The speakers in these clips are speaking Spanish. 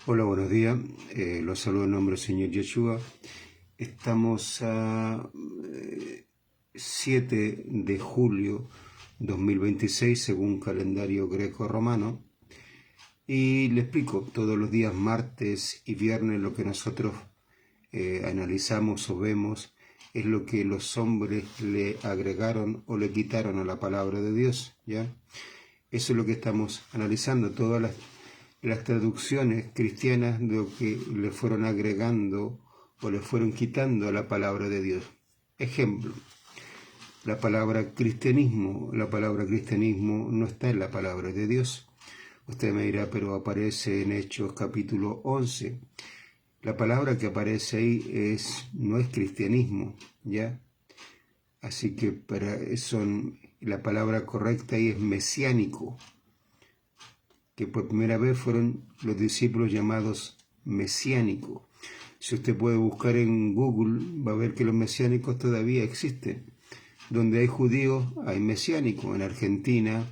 Hola, buenos días. Los saludo en nombre del Señor Yeshua. Estamos a 7 de julio 2026 según calendario greco-romano. Y le explico, todos los días martes y viernes lo que nosotros analizamos o vemos es lo que los hombres le agregaron o le quitaron a la palabra de Dios, ¿ya? Eso es lo que estamos analizando, todas las traducciones cristianas de lo que le fueron agregando o le fueron quitando a la palabra de Dios. Ejemplo, la palabra cristianismo no está en la palabra de Dios. Usted me dirá, pero aparece en Hechos capítulo 11. La palabra que aparece ahí no es cristianismo, ¿ya? Así que la palabra correcta ahí es mesiánico, que por primera vez fueron los discípulos llamados mesiánicos. Si usted puede buscar en Google, va a ver que los mesiánicos todavía existen. Donde hay judíos, hay mesiánicos. En Argentina,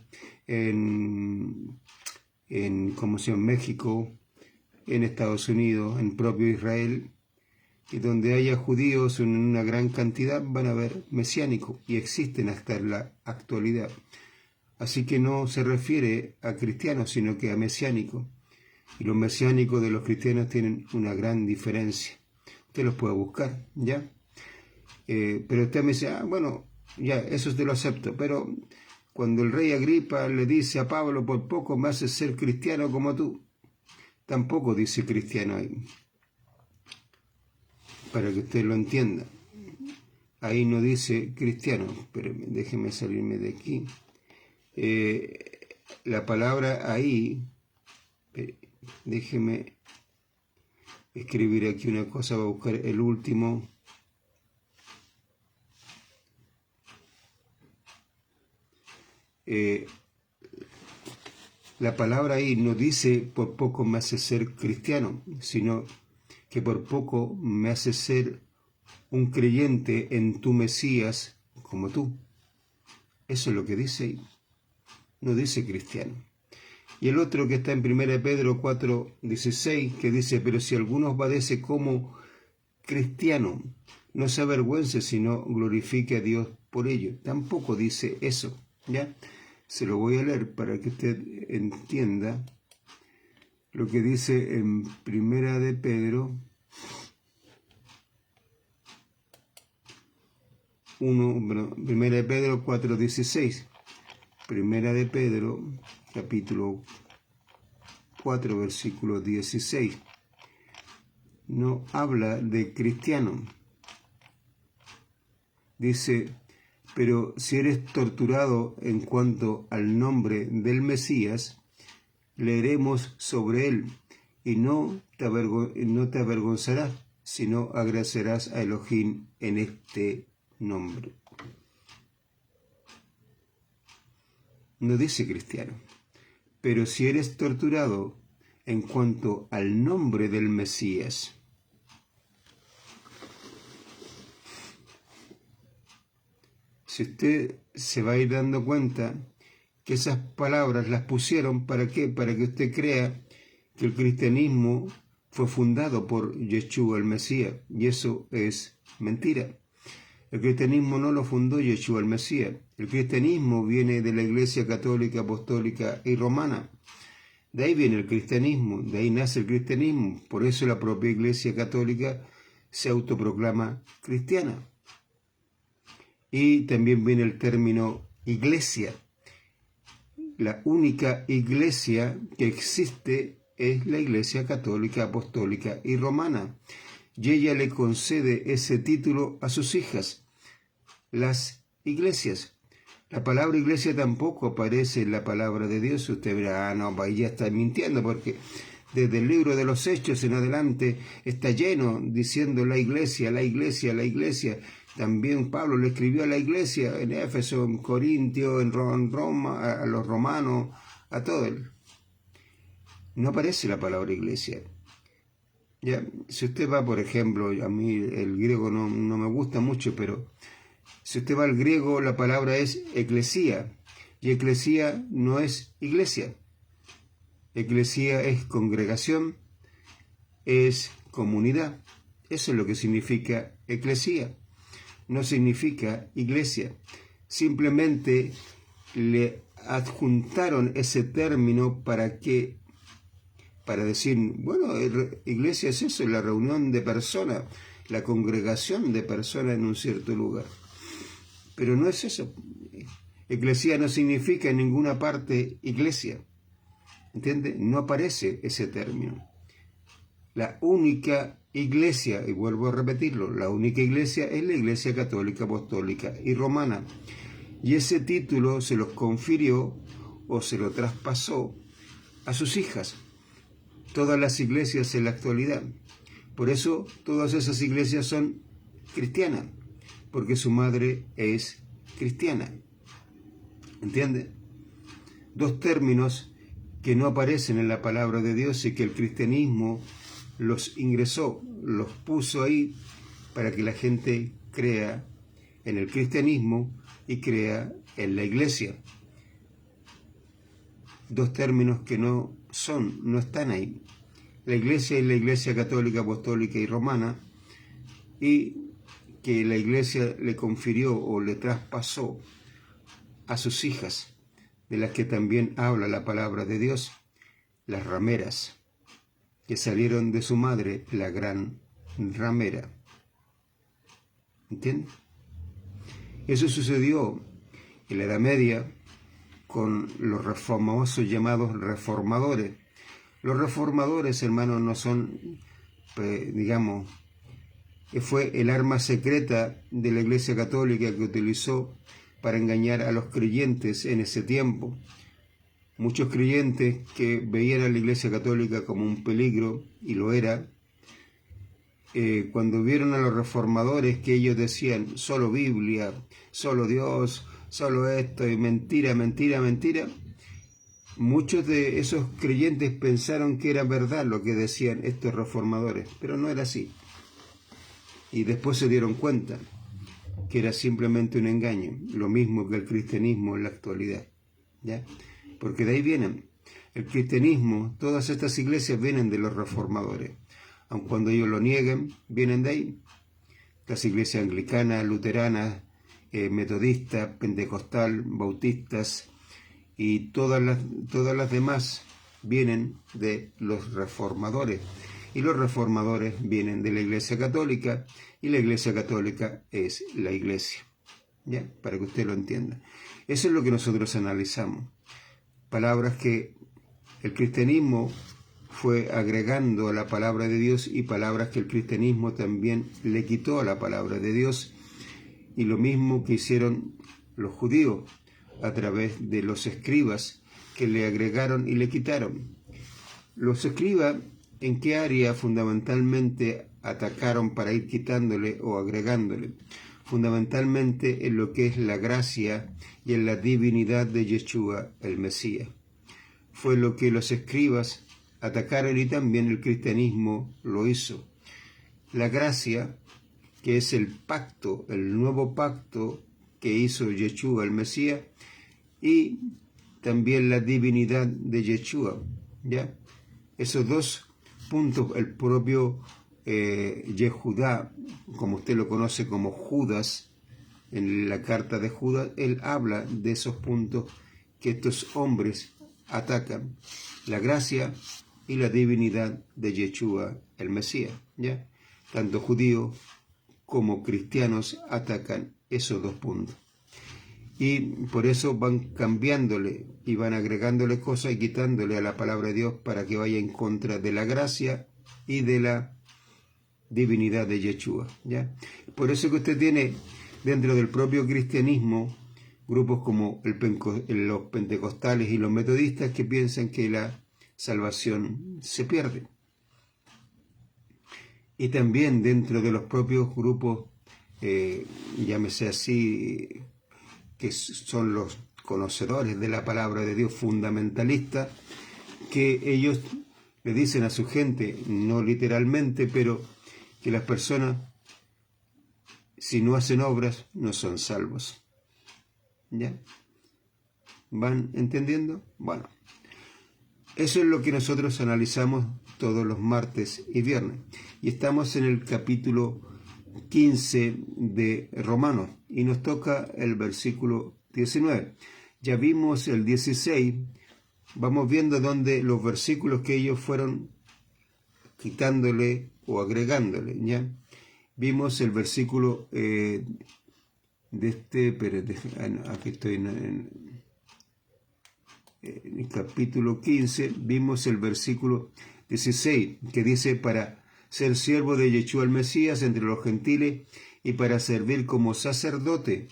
en México, en Estados Unidos, en propio Israel. Y donde haya judíos en una gran cantidad, van a haber mesiánicos. Y existen hasta la actualidad. Así que no se refiere a cristianos, sino que a mesiánicos. Y los mesiánicos de los cristianos tienen una gran diferencia. Usted los puede buscar, ¿ya? Pero usted me dice, bueno, ya, eso te lo acepto. Pero cuando el rey Agripa le dice a Pablo, por poco me haces ser cristiano como tú, tampoco dice cristiano ahí. Para que usted lo entienda. Ahí no dice cristiano. Pero déjeme salirme de aquí. La palabra ahí, déjeme escribir aquí una cosa, voy a buscar el último. La palabra ahí no dice por poco me hace ser cristiano, sino que por poco me hace ser un creyente en tu Mesías como tú. Eso es lo que dice ahí. No dice cristiano. Y el otro que está en 1 Pedro 4:16, que dice, pero si alguno padece como cristiano, no se avergüence, sino glorifique a Dios por ello. Tampoco dice eso, ¿ya? Se lo voy a leer para que usted entienda lo que dice en 1 Pedro 4:16. 1 Pedro, capítulo 4, versículo 16. No habla de cristiano. Dice, pero si eres torturado en cuanto al nombre del Mesías, leeremos sobre él, y no te avergonzarás, sino agradecerás a Elohim en este nombre. No dice cristiano. Pero si eres torturado en cuanto al nombre del Mesías, si usted se va a ir dando cuenta que esas palabras las pusieron, ¿para qué? Para que usted crea que el cristianismo fue fundado por Yeshua el Mesías, y eso es mentira. El cristianismo no lo fundó Yeshua el Mesías. El cristianismo viene de la Iglesia Católica, Apostólica y Romana. De ahí viene el cristianismo, de ahí nace el cristianismo. Por eso la propia Iglesia Católica se autoproclama cristiana. Y también viene el término iglesia. La única iglesia que existe es la Iglesia Católica, Apostólica y Romana. Y ella le concede ese título a sus hijas, las iglesias. La palabra iglesia tampoco aparece en la palabra de Dios. Usted verá, no, ahí ya está mintiendo, porque desde el libro de los Hechos en adelante está lleno diciendo la iglesia, la iglesia, la iglesia. También Pablo le escribió a la iglesia en Éfeso, en Corintio, en Roma, a los romanos, a todo él. No aparece la palabra iglesia. Ya, si usted va, por ejemplo, a mí el griego no me gusta mucho, pero si usted va al griego, la palabra es eclesía, y eclesía no es iglesia. Eclesía es congregación, es comunidad. Eso es lo que significa eclesía. No significa iglesia. Simplemente le adjuntaron ese término para decir, bueno, iglesia es eso, la reunión de personas, la congregación de personas en un cierto lugar. Pero no es eso. Eclesía no significa en ninguna parte iglesia. ¿Entiende? No aparece ese término. La única iglesia, y vuelvo a repetirlo, la única iglesia es la Iglesia Católica, Apostólica y Romana. Y ese título se los confirió o se lo traspasó a sus hijas. Todas las iglesias en la actualidad. Por eso todas esas iglesias son cristianas, porque su madre es cristiana. ¿Entiende? Dos términos que no aparecen en la palabra de Dios y que el cristianismo los ingresó, los puso ahí para que la gente crea en el cristianismo y crea en la iglesia. Dos términos que no están ahí. La iglesia es la Iglesia Católica, Apostólica y Romana, y que la iglesia le confirió o le traspasó a sus hijas, de las que también habla la palabra de Dios, las rameras, que salieron de su madre, la gran ramera. ¿Entiendes? Eso sucedió en la Edad Media con los famosos llamados reformadores. Los reformadores, hermanos, no son, digamos, fue el arma secreta de la Iglesia Católica que utilizó para engañar a los creyentes en ese tiempo. Muchos creyentes que veían a la Iglesia Católica como un peligro, y lo era, cuando vieron a los reformadores que ellos decían solo Biblia, solo Dios, solo esto, y mentira, mentira, mentira, muchos de esos creyentes pensaron que era verdad lo que decían estos reformadores, pero no era así. Y después se dieron cuenta que era simplemente un engaño, lo mismo que el cristianismo en la actualidad, ¿ya? Porque de ahí vienen. El cristianismo, todas estas iglesias vienen de los reformadores. Aun cuando ellos lo nieguen, vienen de ahí. Las iglesias anglicanas, luteranas, metodistas, pentecostal, bautistas y todas las demás vienen de los reformadores. Y los reformadores vienen de la Iglesia Católica, y la Iglesia Católica es la Iglesia. ¿Ya? Para que usted lo entienda. Eso es lo que nosotros analizamos. Palabras que el cristianismo fue agregando a la palabra de Dios y palabras que el cristianismo también le quitó a la palabra de Dios. Y lo mismo que hicieron los judíos a través de los escribas que le agregaron y le quitaron. Los escribas, ¿en qué área fundamentalmente atacaron para ir quitándole o agregándole? Fundamentalmente en lo que es la gracia y en la divinidad de Yeshua, el Mesías. Fue lo que los escribas atacaron y también el cristianismo lo hizo. La gracia, que es el pacto, el nuevo pacto que hizo Yeshua, el Mesías, y también la divinidad de Yeshua, ¿ya? Esos dos puntos, el propio Yehudá, como usted lo conoce como Judas, en la carta de Judas, él habla de esos puntos que estos hombres atacan, la gracia y la divinidad de Yeshua, el Mesías, ¿ya? Tanto judíos como cristianos atacan esos dos puntos. Y por eso van cambiándole y van agregándole cosas y quitándole a la palabra de Dios para que vaya en contra de la gracia y de la divinidad de Yeshua, ¿ya? Por eso que usted tiene dentro del propio cristianismo grupos como los pentecostales y los metodistas que piensan que la salvación se pierde. Y también dentro de los propios grupos, llámese así, que son los conocedores de la palabra de Dios, fundamentalistas, que ellos le dicen a su gente, no literalmente, pero que las personas, si no hacen obras, no son salvos. ¿Ya? ¿Van entendiendo? Bueno, Eso es lo que nosotros analizamos todos los martes y viernes. Y estamos en el capítulo 15 de Romanos y nos toca el versículo 19. Ya vimos el 16, vamos viendo donde los versículos que ellos fueron quitándole o agregándole, ¿ya? Vimos el versículo aquí estoy en el capítulo 15, vimos el versículo 16, que dice: para ser siervo de Yeshua el Mesías entre los gentiles y para servir como sacerdote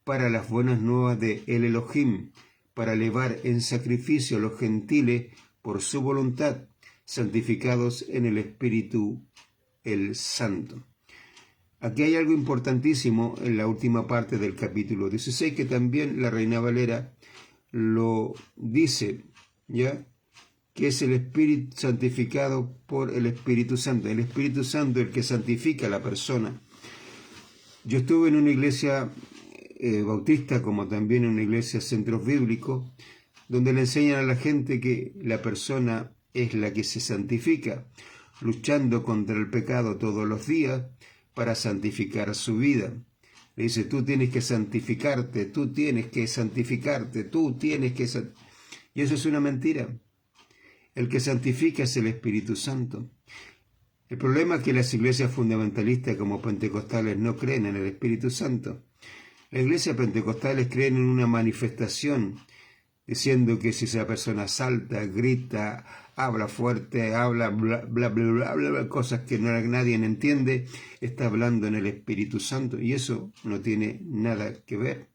para las buenas nuevas de el Elohim, para elevar en sacrificio a los gentiles por su voluntad, santificados en el Espíritu el Santo. Aquí hay algo importantísimo en la última parte del capítulo 16, que también la Reina Valera lo dice, ¿ya? Que es el Espíritu santificado por el Espíritu Santo. El Espíritu Santo es el que santifica a la persona. Yo estuve en una iglesia bautista, como también en una iglesia centros bíblicos, donde le enseñan a la gente que la persona es la que se santifica, luchando contra el pecado todos los días para santificar su vida. Le dice: tú tienes que santificarte, tú tienes que santificarte, tú tienes que... Y eso es una mentira. El que santifica es el Espíritu Santo. El problema es que las iglesias fundamentalistas como pentecostales no creen en el Espíritu Santo. Las iglesias pentecostales creen en una manifestación, diciendo que si esa persona salta, grita, habla fuerte, habla bla bla bla bla, bla, cosas que nadie entiende, está hablando en el Espíritu Santo, y eso no tiene nada que ver.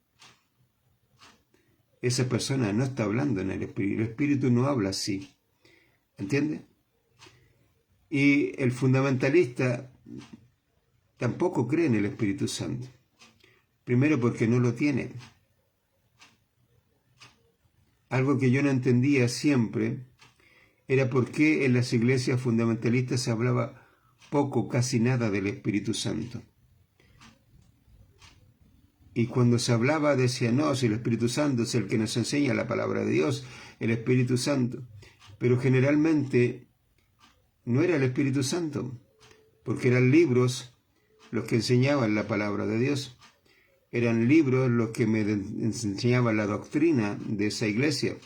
Esa persona no está hablando en el Espíritu no habla así, ¿entiende? Y el fundamentalista tampoco cree en el Espíritu Santo. Primero porque no lo tiene. Algo que yo no entendía siempre era por qué en las iglesias fundamentalistas se hablaba poco, casi nada del Espíritu Santo. Y cuando se hablaba decía: no, si el Espíritu Santo es el que nos enseña la palabra de Dios, el Espíritu Santo. Pero generalmente no era el Espíritu Santo, porque eran libros los que enseñaban la palabra de Dios. Eran libros los que me enseñaban la doctrina de esa iglesia,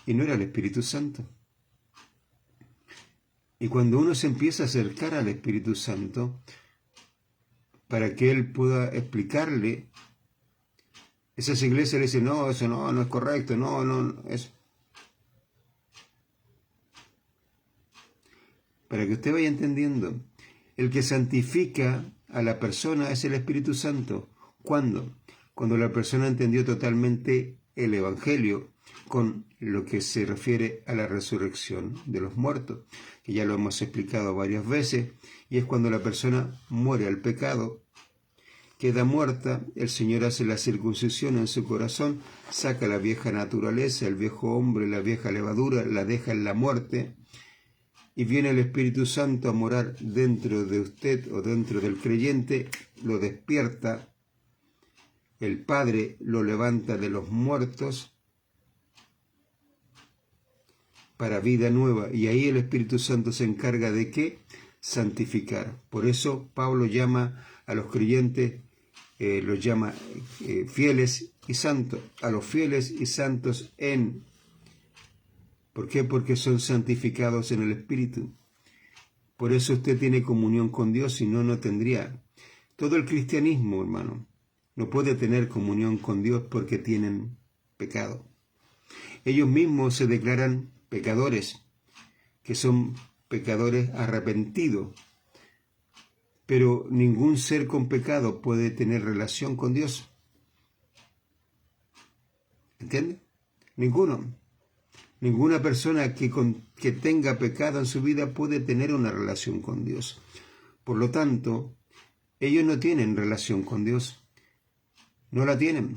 y no era el Espíritu Santo. Y cuando uno se empieza a acercar al Espíritu Santo, para que Él pueda explicarle, esas iglesias le dicen: no, eso no es correcto, no, eso. Para que usted vaya entendiendo, el que santifica a la persona es el Espíritu Santo. ¿Cuándo? Cuando la persona entendió totalmente el Evangelio con lo que se refiere a la resurrección de los muertos, que ya lo hemos explicado varias veces, y es cuando la persona muere al pecado, queda muerta, el Señor hace la circuncisión en su corazón, saca la vieja naturaleza, el viejo hombre, la vieja levadura, la deja en la muerte, y viene el Espíritu Santo a morar dentro de usted o dentro del creyente, lo despierta, el Padre lo levanta de los muertos para vida nueva, y ahí el Espíritu Santo se encarga de ¿qué? Santificar. Por eso Pablo llama a los creyentes, los llama fieles y santos, a los fieles y santos en... ¿Por qué? Porque son santificados en el Espíritu. Por eso usted tiene comunión con Dios, si no, no tendría. Todo el cristianismo, hermano, no puede tener comunión con Dios porque tienen pecado. Ellos mismos se declaran pecadores, que son pecadores arrepentidos. Pero ningún ser con pecado puede tener relación con Dios. ¿Entiende? Ninguno. Ninguna persona que tenga pecado en su vida puede tener una relación con Dios. Por lo tanto, ellos no tienen relación con Dios. No la tienen.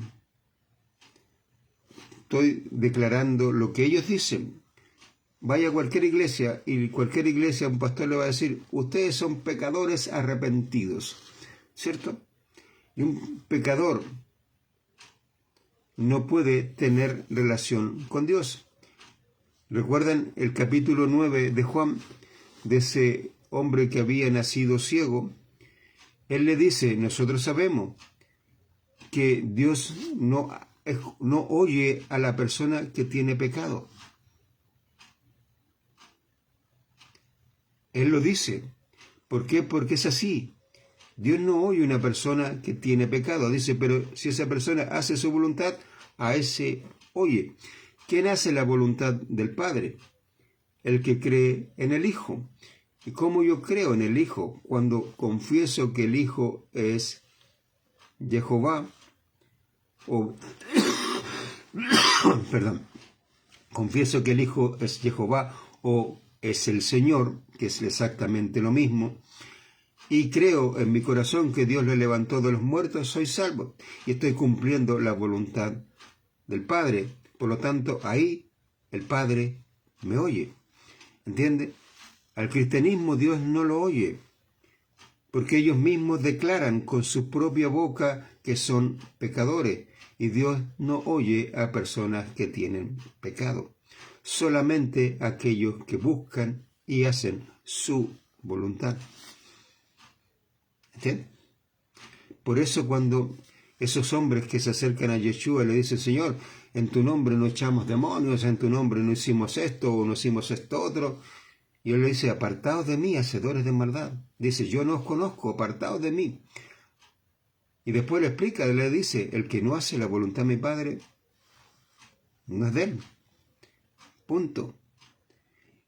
Estoy declarando lo que ellos dicen. Vaya a cualquier iglesia y cualquier iglesia un pastor le va a decir: ustedes son pecadores arrepentidos, ¿cierto? Y un pecador no puede tener relación con Dios. ¿Recuerdan el capítulo 9 de Juan, de ese hombre que había nacido ciego? Él le dice, nosotros sabemos que Dios no oye a la persona que tiene pecado. Él lo dice. ¿Por qué? Porque es así. Dios no oye a una persona que tiene pecado. Dice, pero si esa persona hace su voluntad, a ese oye. ¿Quién hace la voluntad del Padre? El que cree en el Hijo. ¿Y cómo yo creo en el Hijo? Cuando confieso que el Hijo es Jehová, o perdón, confieso que el Hijo es Jehová o es el Señor, que es exactamente lo mismo, y creo en mi corazón que Dios le levantó de los muertos, soy salvo y estoy cumpliendo la voluntad del Padre. Por lo tanto, ahí el Padre me oye. ¿Entiende? Al cristianismo Dios no lo oye, porque ellos mismos declaran con su propia boca que son pecadores, y Dios no oye a personas que tienen pecado, solamente a aquellos que buscan y hacen su voluntad. ¿Entiendes? Por eso cuando esos hombres que se acercan a Yeshua le dicen, Señor, en tu nombre no echamos demonios, en tu nombre no hicimos esto o no hicimos esto otro, y él le dice, apartaos de mí, hacedores de maldad. Dice, yo no os conozco, apartaos de mí. Y después le explica, le dice, el que no hace la voluntad de mi Padre, no es de él. Punto.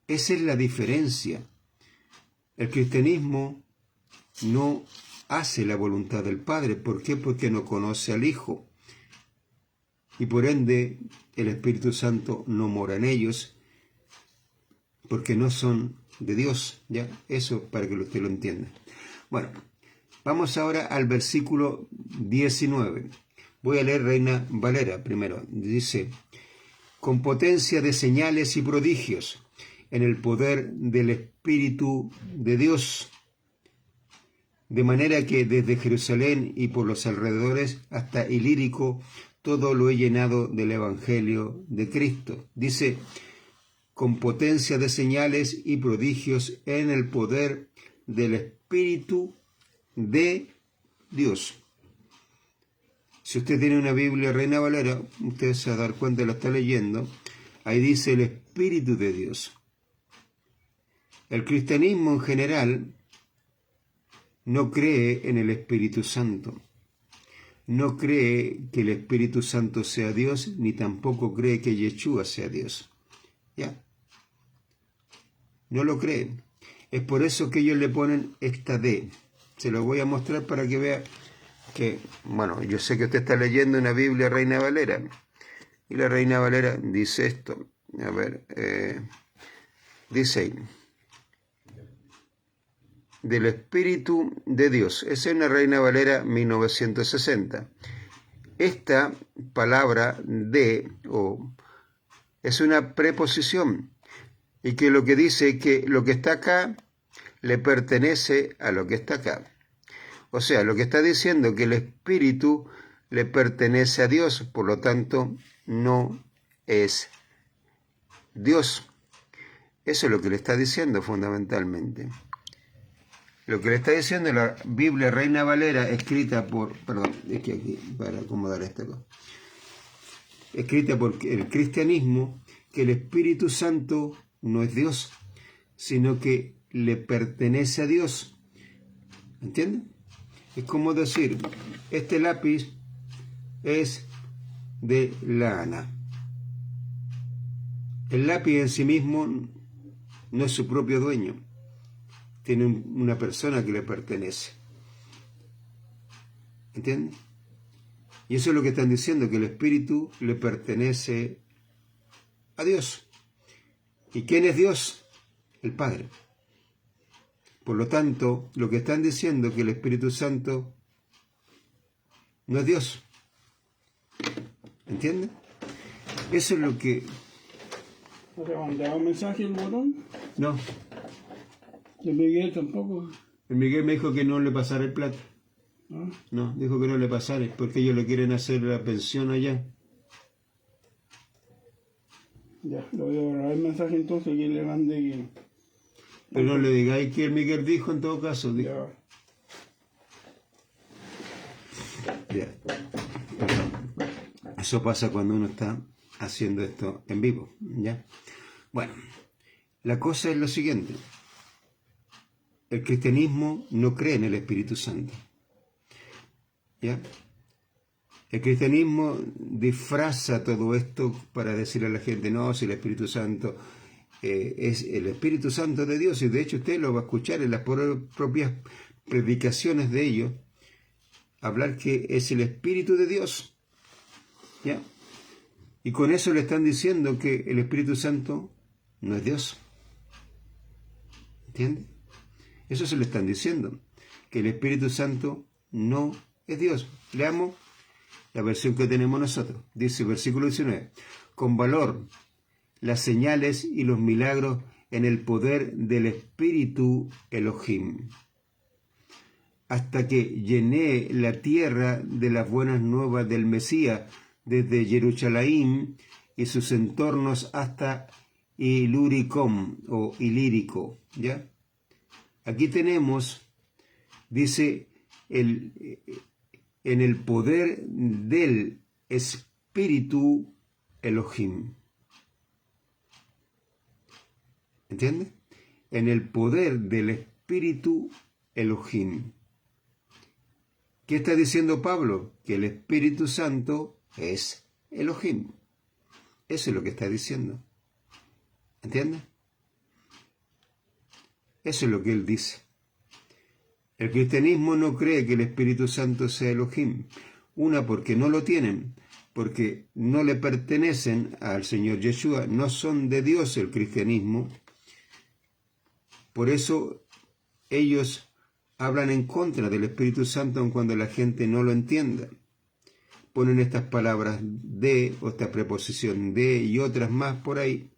Esa es la diferencia. El cristianismo no hace la voluntad del Padre. ¿Por qué? Porque no conoce al Hijo. Y por ende, el Espíritu Santo no mora en ellos, porque no son de Dios. ¿Ya? Eso para que usted lo entienda. Bueno, vamos ahora al versículo 19. Voy a leer Reina Valera primero. Dice, con potencia de señales y prodigios, en el poder del Espíritu de Dios, de manera que desde Jerusalén y por los alrededores hasta Ilírico, todo lo he llenado del Evangelio de Cristo. Dice, con potencia de señales y prodigios en el poder del Espíritu de Dios. Si usted tiene una Biblia Reina Valera, usted se va a dar cuenta, la está leyendo, ahí dice el Espíritu de Dios. El cristianismo en general no cree en el Espíritu Santo. No cree que el Espíritu Santo sea Dios, ni tampoco cree que Yeshua sea Dios. ¿Ya? No lo creen. Es por eso que ellos le ponen esta D. Se lo voy a mostrar para que vea que, bueno, yo sé que usted está leyendo una Biblia Reina Valera. Y la Reina Valera dice esto. A ver, dice ahí, del Espíritu de Dios. Esa es una Reina Valera 1960. Esta palabra de, es una preposición, y que lo que dice que lo que está acá le pertenece a lo que está acá. O sea, lo que está diciendo que el Espíritu le pertenece a Dios, por lo tanto, no es Dios. Eso es lo que le está diciendo fundamentalmente. Lo que le está diciendo la Biblia Reina Valera, escrita por, perdón, es que aquí, para acomodar esta cosa, escrita por el cristianismo, que el Espíritu Santo no es Dios, sino que le pertenece a Dios. ¿Entienden? Es como decir, este lápiz es de la Ana. El lápiz en sí mismo no es su propio dueño. Tiene una persona que le pertenece. ¿Entienden? Y eso es lo que están diciendo, que el Espíritu le pertenece a Dios. ¿Y quién es Dios? El Padre. Por lo tanto, lo que están diciendo es que el Espíritu Santo no es Dios. ¿Entienden? Eso es lo que... ¿No te mandaba un mensaje el botón? No. ¿De Miguel tampoco? El Miguel me dijo que no le pasara el plato. ¿Ah? No, dijo que no le pasara, porque ellos le quieren hacer la pensión allá. Ya, lo voy a borrar el mensaje entonces y le mandé que... Pero no le digáis que el Miguel dijo en todo caso. Ya. Ya. Perdón. Eso pasa cuando uno está haciendo esto en vivo, ¿ya? Bueno, la cosa es lo siguiente. El cristianismo no cree en el Espíritu Santo, ¿ya? El cristianismo disfraza todo esto para decirle a la gente, no, si el Espíritu Santo es el Espíritu Santo de Dios, y de hecho usted lo va a escuchar en las propias predicaciones de ellos, hablar que es el Espíritu de Dios, ¿ya? Y con eso le están diciendo que el Espíritu Santo no es Dios. ¿Entiende? Eso se le están diciendo, que el Espíritu Santo no es Dios. Leamos la versión que tenemos nosotros. Dice, versículo 19, con valor, las señales y los milagros en el poder del Espíritu Elohim, hasta que llené la tierra de las buenas nuevas del Mesías, desde Jerusalén y sus entornos hasta Iluricom o Ilírico, ¿ya? Aquí tenemos, dice, en el poder del Espíritu Elohim. ¿Entiendes? En el poder del Espíritu Elohim. ¿Qué está diciendo Pablo? Que el Espíritu Santo es Elohim. Eso es lo que está diciendo. ¿Entiendes? Eso es lo que él dice. El cristianismo no cree que el Espíritu Santo sea Elohim. Una, porque no lo tienen, porque no le pertenecen al Señor Yeshua, no son de Dios el cristianismo. Por eso ellos hablan en contra del Espíritu Santo aun cuando la gente no lo entienda. Ponen estas palabras de, o esta preposición de, y otras más por ahí,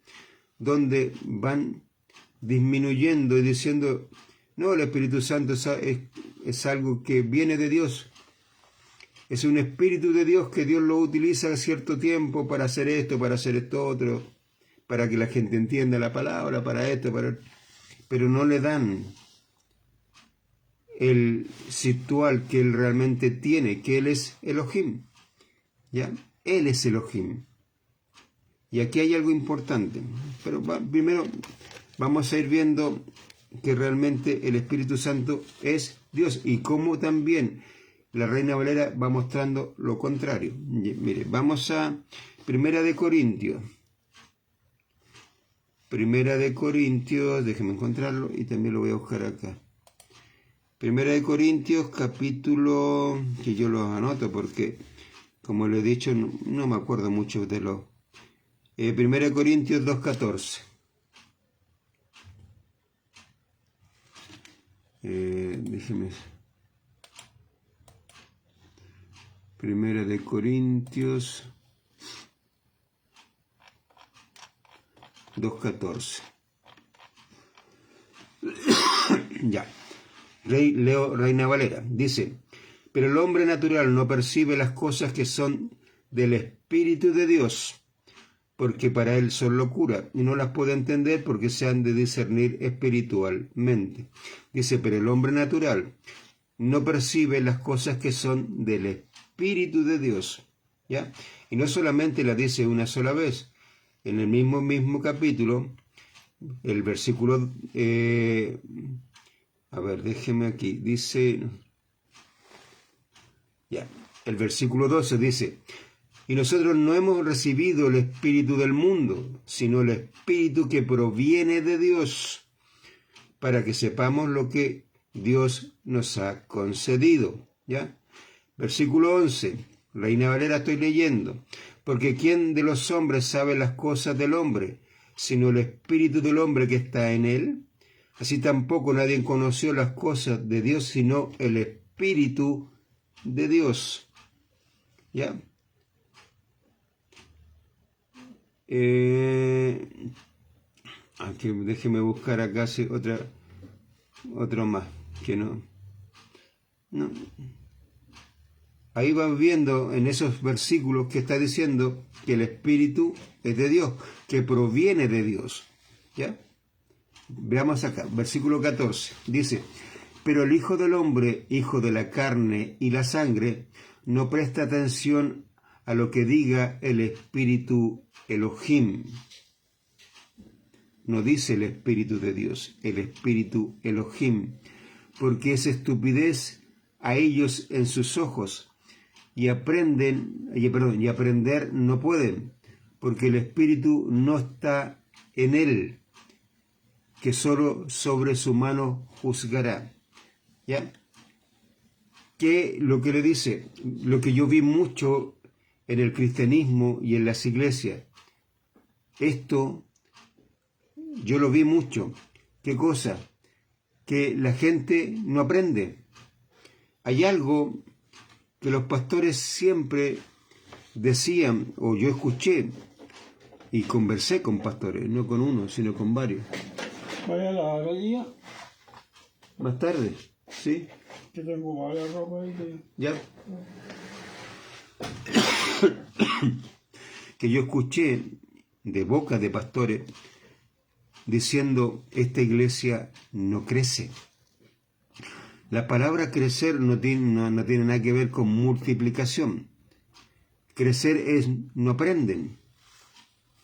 donde van disminuyendo y diciendo, no, el Espíritu Santo es algo que viene de Dios. Es un Espíritu de Dios que Dios lo utiliza a cierto tiempo para hacer esto otro, para que la gente entienda la palabra, para esto, pero no le dan el situal que él realmente tiene, que él es Elohim. ¿Ya? Él es Elohim. Y aquí hay algo importante. Pero primero vamos a ir viendo que realmente el Espíritu Santo es Dios. Y cómo también la Reina Valera va mostrando lo contrario. Mire, vamos a Primera de Corintios. Primera de Corintios, déjeme encontrarlo y también lo voy a buscar acá. Primera de Corintios, capítulo, que yo los anoto porque, como le he dicho, no me acuerdo mucho de los... Primera de Corintios 2.14. Déjeme... Primera de Corintios 2.14. Ya. Leo Reina Valera. Dice, pero el hombre natural no percibe las cosas que son del Espíritu de Dios, porque para él son locura, y no las puede entender porque se han de discernir espiritualmente. Dice, pero el hombre natural no percibe las cosas que son del Espíritu de Dios, ¿ya? Y no solamente la dice una sola vez, en el mismo capítulo, el versículo, a ver, déjeme aquí, dice, ya, el versículo 12 dice, y nosotros no hemos recibido el espíritu del mundo, sino el espíritu que proviene de Dios, para que sepamos lo que Dios nos ha concedido, ¿ya? Versículo 11, Reina Valera estoy leyendo, porque ¿quién de los hombres sabe las cosas del hombre, sino el espíritu del hombre que está en él? Así tampoco nadie conoció las cosas de Dios, sino el espíritu de Dios, ¿ya? Aquí, déjeme buscar acá otro más, que no. ahí va viendo en esos versículos que está diciendo que el Espíritu es de Dios, que proviene de Dios. ¿Ya? Veamos acá, versículo 14, dice: pero el Hijo del Hombre, hijo de la carne y la sangre, no presta atención a lo que diga el Espíritu Elohim. No dice el Espíritu de Dios, el Espíritu Elohim, porque es estupidez a ellos en sus ojos, y aprender no pueden, porque el Espíritu no está en él, que solo sobre su mano juzgará. ¿Ya? Que lo que le dice, lo que yo vi mucho en el cristianismo y en las iglesias, esto yo lo vi mucho. ¿Qué cosa? Que la gente no aprende. Hay algo que los pastores siempre decían, o yo escuché, y conversé con pastores, no con uno, sino con varios. Vaya a la galería. Más tarde, ¿sí? Que tengo varias ropa ahí que... ¿Ya? Que yo escuché de boca de pastores diciendo: esta iglesia no crece. La palabra crecer no tiene nada que ver con multiplicación. Crecer es no aprenden.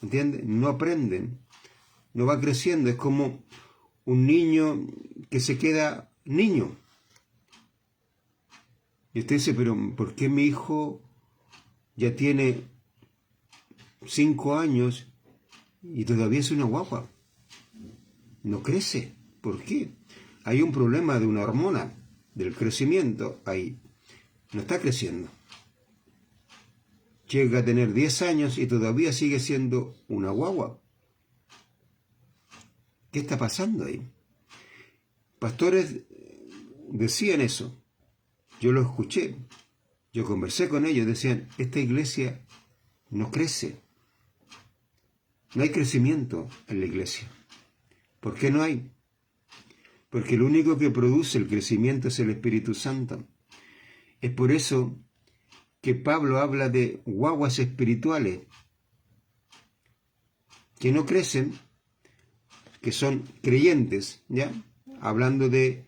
¿Entiendes? No aprenden. No va creciendo. Es como un niño que se queda niño. Y usted dice: pero ¿por qué mi hijo ya tiene 5 años y todavía es una guagua? No crece. ¿Por qué? Hay un problema de una hormona, del crecimiento ahí. No está creciendo. Llega a tener 10 años y todavía sigue siendo una guagua. ¿Qué está pasando ahí? Pastores decían eso. Yo lo escuché. Yo conversé con ellos. Decían: esta iglesia no crece. No hay crecimiento en la iglesia. ¿Por qué no hay? Porque lo único que produce el crecimiento es el Espíritu Santo. Es por eso que Pablo habla de guaguas espirituales que no crecen, que son creyentes, ¿ya? Hablando de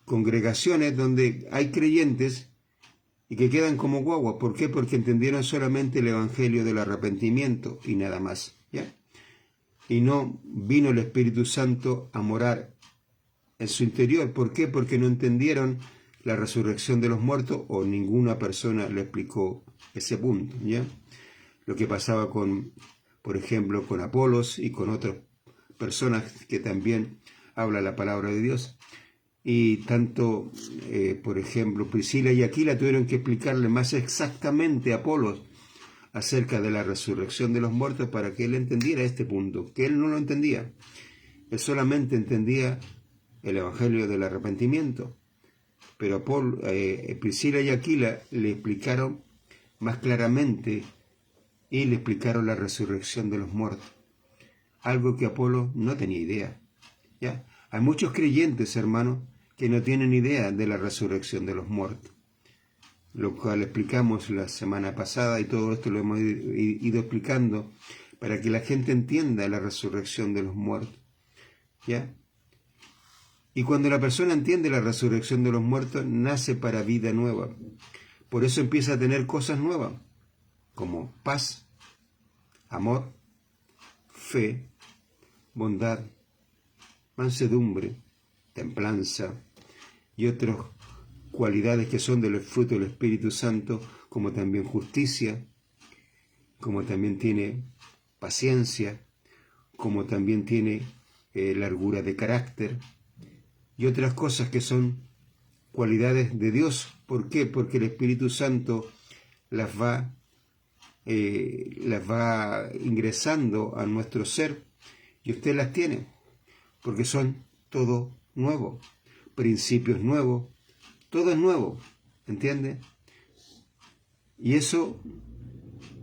congregaciones donde hay creyentes y que quedan como guaguas. ¿Por qué? Porque entendieron solamente el evangelio del arrepentimiento y nada más, ¿ya? Y no vino el Espíritu Santo a morar en su interior. ¿Por qué? Porque no entendieron la resurrección de los muertos, o ninguna persona le explicó ese punto, ¿ya? Lo que pasaba con, por ejemplo, con Apolos y con otras personas que también habla la palabra de Dios. Y tanto, por ejemplo, Priscila y Aquila tuvieron que explicarle más exactamente a Apolos acerca de la resurrección de los muertos para que él entendiera este punto, que él no lo entendía. Él solamente entendía el evangelio del arrepentimiento. Pero Priscila y Aquila le explicaron más claramente y le explicaron la resurrección de los muertos. Algo que Apolo no tenía idea, ¿ya? Hay muchos creyentes, hermanos, que no tienen idea de la resurrección de los muertos, lo cual explicamos la semana pasada, y todo esto lo hemos ido explicando para que la gente entienda la resurrección de los muertos, ¿ya? Y cuando la persona entiende la resurrección de los muertos, nace para vida nueva. Por eso empieza a tener cosas nuevas, como paz, amor, fe, bondad, mansedumbre, templanza y otras cualidades que son del fruto del Espíritu Santo, como también justicia, como también tiene paciencia, como también tiene largura de carácter y otras cosas que son cualidades de Dios. ¿Por qué? Porque el Espíritu Santo las va ingresando a nuestro ser, y usted las tiene, porque son todo nuevo, principios nuevos, todo es nuevo, ¿entiende? Y eso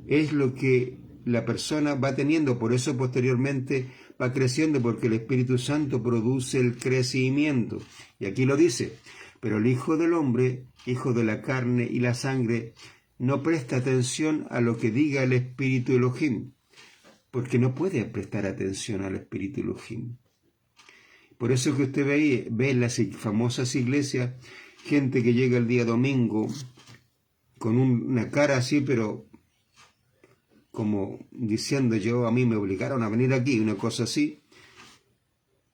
es lo que la persona va teniendo. Por eso posteriormente va creciendo, porque el Espíritu Santo produce el crecimiento. Y aquí lo dice: Pero el Hijo del Hombre, hijo de la carne y la sangre, no presta atención a lo que diga el Espíritu Elohim, porque no puede prestar atención al Espíritu Elohim. Por eso que usted ve en las famosas iglesias gente que llega el día domingo con una cara así, pero como diciendo a mí me obligaron a venir aquí, una cosa así,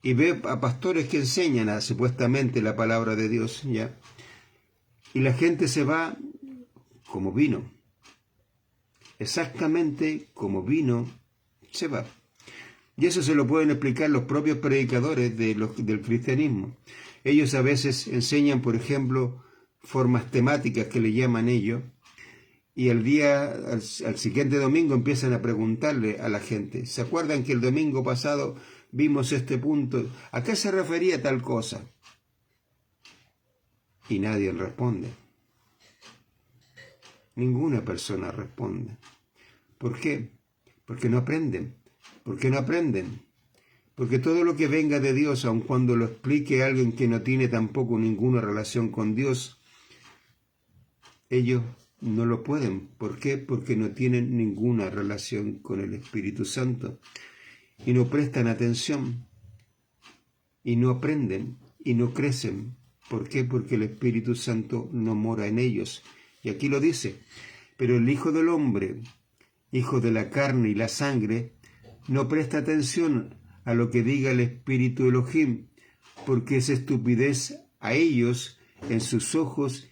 y ve a pastores que enseñan supuestamente la palabra de Dios, ¿ya? Y la gente se va como vino, exactamente como vino se va. Y eso se lo pueden explicar los propios predicadores del cristianismo. Ellos a veces enseñan, por ejemplo, formas temáticas que le llaman ellos, y al siguiente domingo empiezan a preguntarle a la gente, ¿se acuerdan que el domingo pasado vimos este punto? ¿A qué se refería tal cosa? Y nadie responde. Ninguna persona responde. ¿Por qué? Porque no aprenden. ¿Por qué no aprenden? Porque todo lo que venga de Dios, aun cuando lo explique alguien que no tiene tampoco ninguna relación con Dios, ellos no lo pueden. ¿Por qué? Porque no tienen ninguna relación con el Espíritu Santo. Y no prestan atención. Y no aprenden. Y no crecen. ¿Por qué? Porque el Espíritu Santo no mora en ellos. Y aquí lo dice. Pero el Hijo del Hombre, hijo de la carne y la sangre, no presta atención a lo que diga el Espíritu Elohim, porque es estupidez a ellos en sus ojos,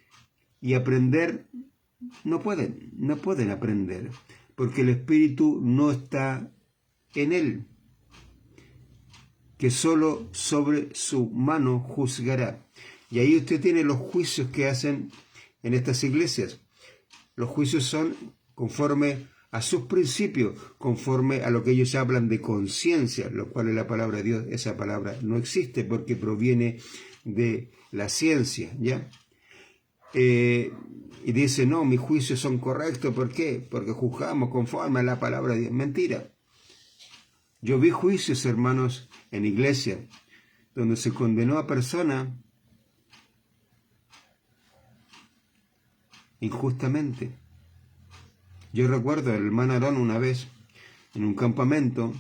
y aprender no pueden aprender, porque el Espíritu no está en él, que solo sobre su mano juzgará. Y ahí usted tiene los juicios que hacen en estas iglesias. Los juicios son conforme a sus principios, conforme a lo que ellos hablan de conciencia, lo cual es la palabra de Dios. Esa palabra no existe porque proviene de la ciencia, ¿ya? Y dice, no, mis juicios son correctos. ¿Por qué? Porque juzgamos conforme a la palabra de Dios. Mentira. Yo vi juicios, hermanos, en iglesia, donde se condenó a personas injustamente. Yo recuerdo al hermano Aarón una vez, en un campamento,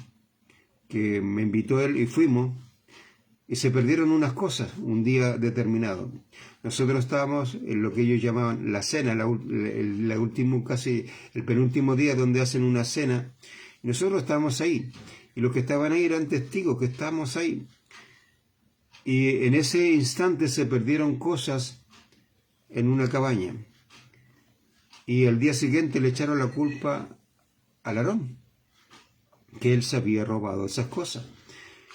que me invitó él y fuimos, y se perdieron unas cosas un día determinado. Nosotros estábamos en lo que ellos llamaban la cena, casi el penúltimo día donde hacen una cena, y nosotros estábamos ahí, y los que estaban ahí eran testigos que estábamos ahí. Y en ese instante se perdieron cosas en una cabaña. Y el día siguiente le echaron la culpa al Aarón, que él se había robado esas cosas,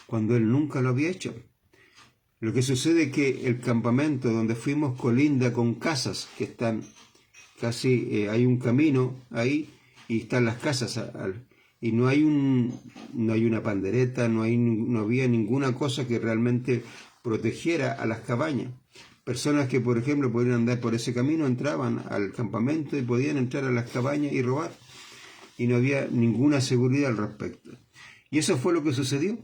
cuando él nunca lo había hecho. Lo que sucede es que el campamento donde fuimos colinda con casas que están casi, hay un camino ahí y están las casas, y no hay una pandereta, no había ninguna cosa que realmente protegiera a las cabañas. Personas que, por ejemplo, podían andar por ese camino entraban al campamento y podían entrar a las cabañas y robar. Y no había ninguna seguridad al respecto. Y eso fue lo que sucedió.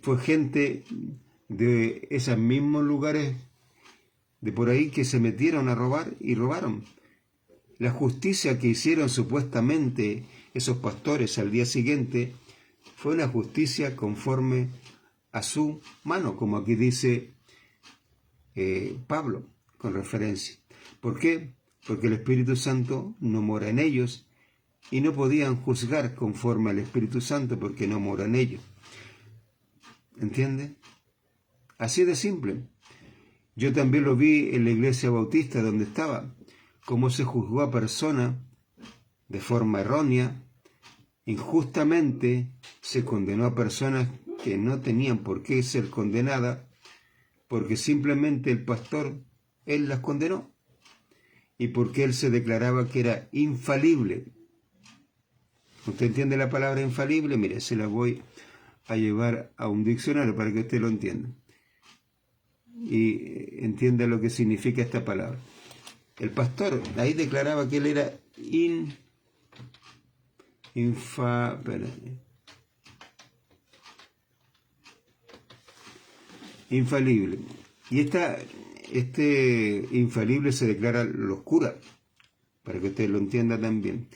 Fue gente de esos mismos lugares de por ahí que se metieron a robar y robaron. La justicia que hicieron supuestamente esos pastores al día siguiente fue una justicia conforme a su mano, como aquí dice Pablo, con referencia. ¿Por qué? Porque el Espíritu Santo no mora en ellos y no podían juzgar conforme al Espíritu Santo porque no mora en ellos. ¿Entiende? Así de simple. Yo también lo vi en la iglesia bautista donde estaba, cómo se juzgó a personas de forma errónea, injustamente se condenó a personas que no tenían por qué ser condenadas, porque simplemente el pastor, él las condenó, y porque él se declaraba que era infalible. ¿Usted entiende la palabra infalible? Mire, se la voy a llevar a un diccionario para que usted lo entienda y entienda lo que significa esta palabra. El pastor ahí declaraba que él era infalible. Y este infalible se declara los curas, para que usted lo entienda también.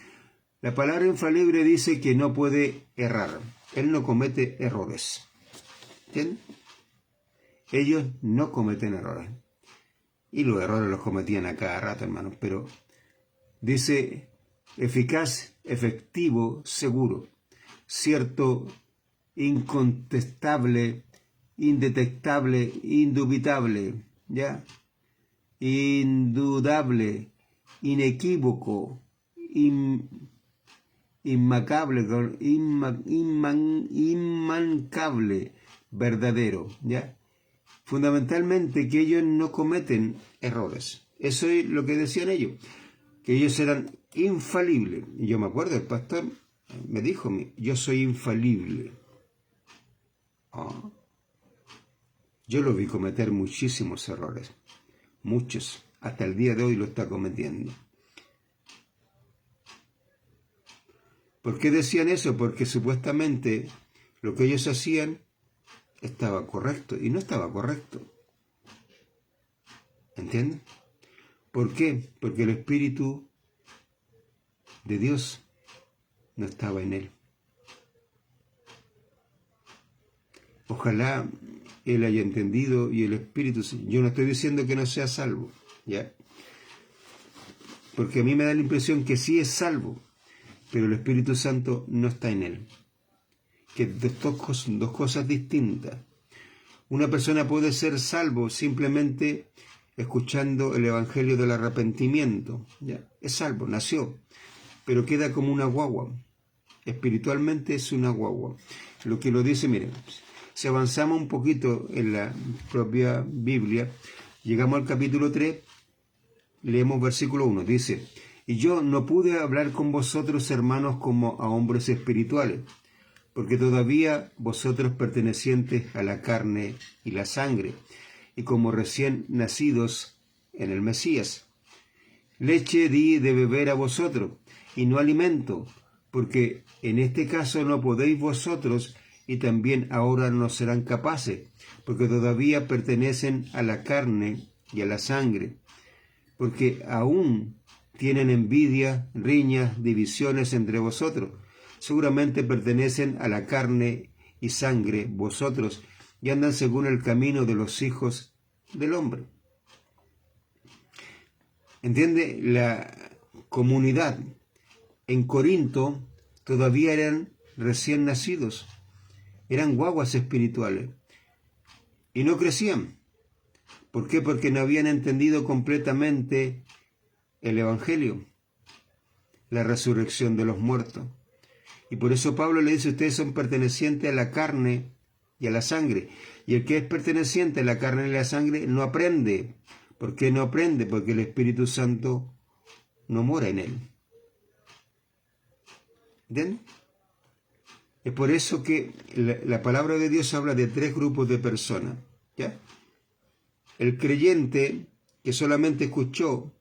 La palabra infalible dice que no puede errar. Él no comete errores. ¿Entienden? Ellos no cometen errores. Y los errores los cometían a cada rato, hermanos. Pero dice eficaz, efectivo, seguro, cierto, incontestable, indetectable, indubitable, ¿ya? Indudable, inequívoco, inmancable, verdadero, ¿ya? Fundamentalmente que ellos no cometen errores. Eso es lo que decían ellos, que ellos eran infalibles. Y yo me acuerdo, el pastor me dijo, yo soy infalible. Yo lo vi cometer muchísimos errores, muchos, hasta el día de hoy lo está cometiendo. ¿Por qué decían eso? Porque supuestamente lo que ellos hacían estaba correcto y no estaba correcto. ¿Entienden? ¿Por qué? Porque el Espíritu de Dios no estaba en él. Ojalá él haya entendido y el Espíritu... Yo no estoy diciendo que no sea salvo, ¿ya? Porque a mí me da la impresión que sí es salvo, pero el Espíritu Santo no está en él. Que dos cosas distintas. Una persona puede ser salvo simplemente escuchando el Evangelio del arrepentimiento, ¿ya? Es salvo, nació, pero queda como una guagua. Espiritualmente es una guagua. Lo que lo dice, miren, si avanzamos un poquito en la propia Biblia, llegamos al capítulo 3, leemos versículo 1, dice: y yo no pude hablar con vosotros, hermanos, como a hombres espirituales, porque todavía vosotros pertenecientes a la carne y la sangre, y como recién nacidos en el Mesías. Leche di de beber a vosotros, y no alimento, porque en este caso no podéis vosotros, y también ahora no serán capaces, porque todavía pertenecen a la carne y a la sangre, porque aún tienen envidia, riñas, divisiones entre vosotros. Seguramente pertenecen a la carne y sangre vosotros, y andan según el camino de los hijos del hombre. ¿Entiende? La comunidad en Corinto todavía eran recién nacidos, eran guaguas espirituales, y no crecían. ¿Por qué? Porque no habían entendido completamente el Evangelio, la resurrección de los muertos. Y por eso Pablo le dice: ustedes son pertenecientes a la carne y a la sangre. Y el que es perteneciente a la carne y a la sangre no aprende. ¿Por qué no aprende? Porque el Espíritu Santo no mora en él. ¿Entienden? Es por eso que la palabra de Dios habla de tres grupos de personas, ¿ya? El creyente que solamente escuchó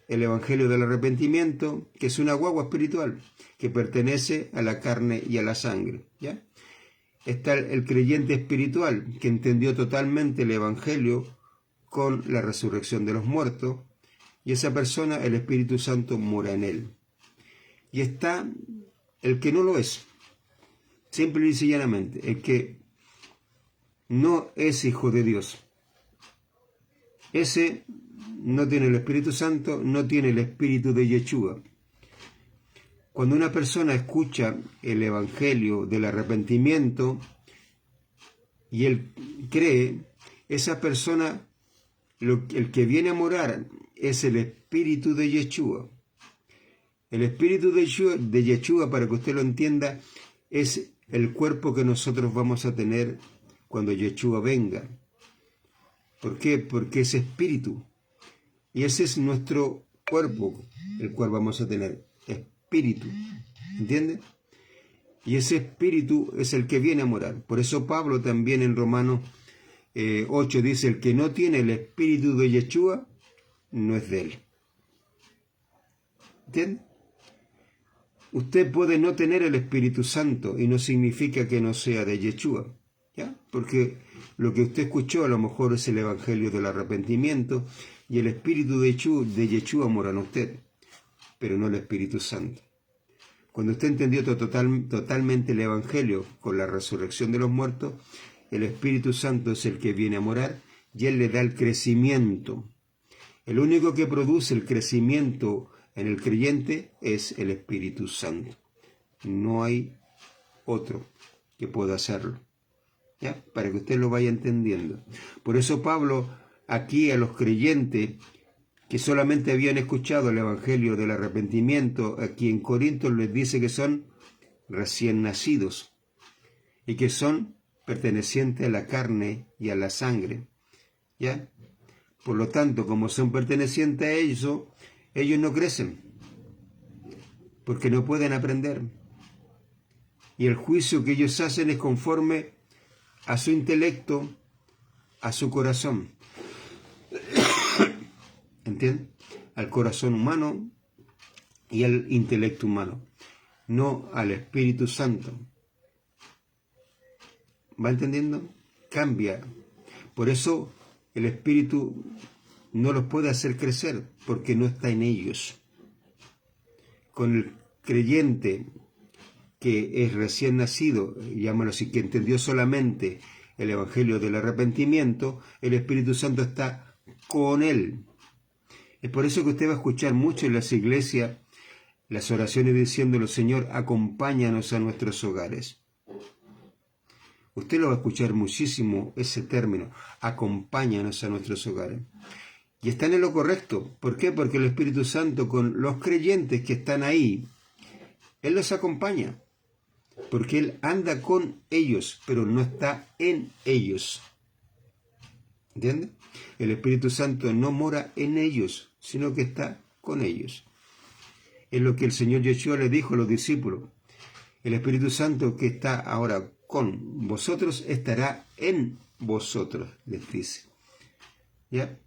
el Evangelio del arrepentimiento, que es una guagua espiritual, que pertenece a la carne y a la sangre, ¿ya? Está el creyente espiritual, que entendió totalmente el Evangelio con la resurrección de los muertos, y esa persona, el Espíritu Santo mora en él. Y está el que no lo es, simple y sencillamente, el que no es hijo de Dios. Ese no tiene el Espíritu Santo, no tiene el Espíritu de Yeshua. Cuando una persona escucha el Evangelio del arrepentimiento y él cree, esa persona, el que viene a morar es el Espíritu de Yeshua. El Espíritu de Yeshua, para que usted lo entienda, es el cuerpo que nosotros vamos a tener cuando Yeshua venga. ¿Por qué? Porque es espíritu. Y ese es nuestro cuerpo, el cual vamos a tener. Espíritu. ¿Entiende? Y ese espíritu es el que viene a morar. Por eso Pablo también en Romanos 8 dice: el que no tiene el Espíritu de Yeshua no es de él. ¿Entiende? Usted puede no tener el Espíritu Santo y no significa que no sea de Yeshua. ¿ya? Porque lo que usted escuchó a lo mejor es el Evangelio del arrepentimiento y el Espíritu de Yeshua mora en usted, pero no el Espíritu Santo. Cuando usted entendió totalmente el Evangelio con la resurrección de los muertos, el Espíritu Santo es el que viene a morar y Él le da el crecimiento. El único que produce el crecimiento en el creyente es el Espíritu Santo. No hay otro que pueda hacerlo, ¿ya? Para que usted lo vaya entendiendo. Por eso Pablo aquí a los creyentes que solamente habían escuchado el Evangelio del arrepentimiento, aquí en Corinto les dice que son recién nacidos y que son pertenecientes a la carne y a la sangre, ¿ya? Por lo tanto, como son pertenecientes a ellos no crecen, porque no pueden aprender. Y el juicio que ellos hacen es conforme a su intelecto, a su corazón. ¿Entienden? Al corazón humano y al intelecto humano, no al Espíritu Santo. ¿Va entendiendo? Cambia. Por eso el Espíritu no los puede hacer crecer, porque no está en ellos. Con el creyente que es recién nacido, llámalo así, que entendió solamente el Evangelio del arrepentimiento, el Espíritu Santo está con él. Es por eso que usted va a escuchar mucho en las iglesias las oraciones diciéndolo: Señor, acompáñanos a nuestros hogares. Usted lo va a escuchar muchísimo ese término, acompáñanos a nuestros hogares. Y están en lo correcto. ¿Por qué? Porque el Espíritu Santo con los creyentes que están ahí, Él los acompaña. Porque Él anda con ellos, pero no está en ellos. ¿Entiende? El Espíritu Santo no mora en ellos, sino que está con ellos. Es lo que el Señor Yeshua le dijo a los discípulos. El Espíritu Santo que está ahora con vosotros estará en vosotros, les dice. ¿Ya?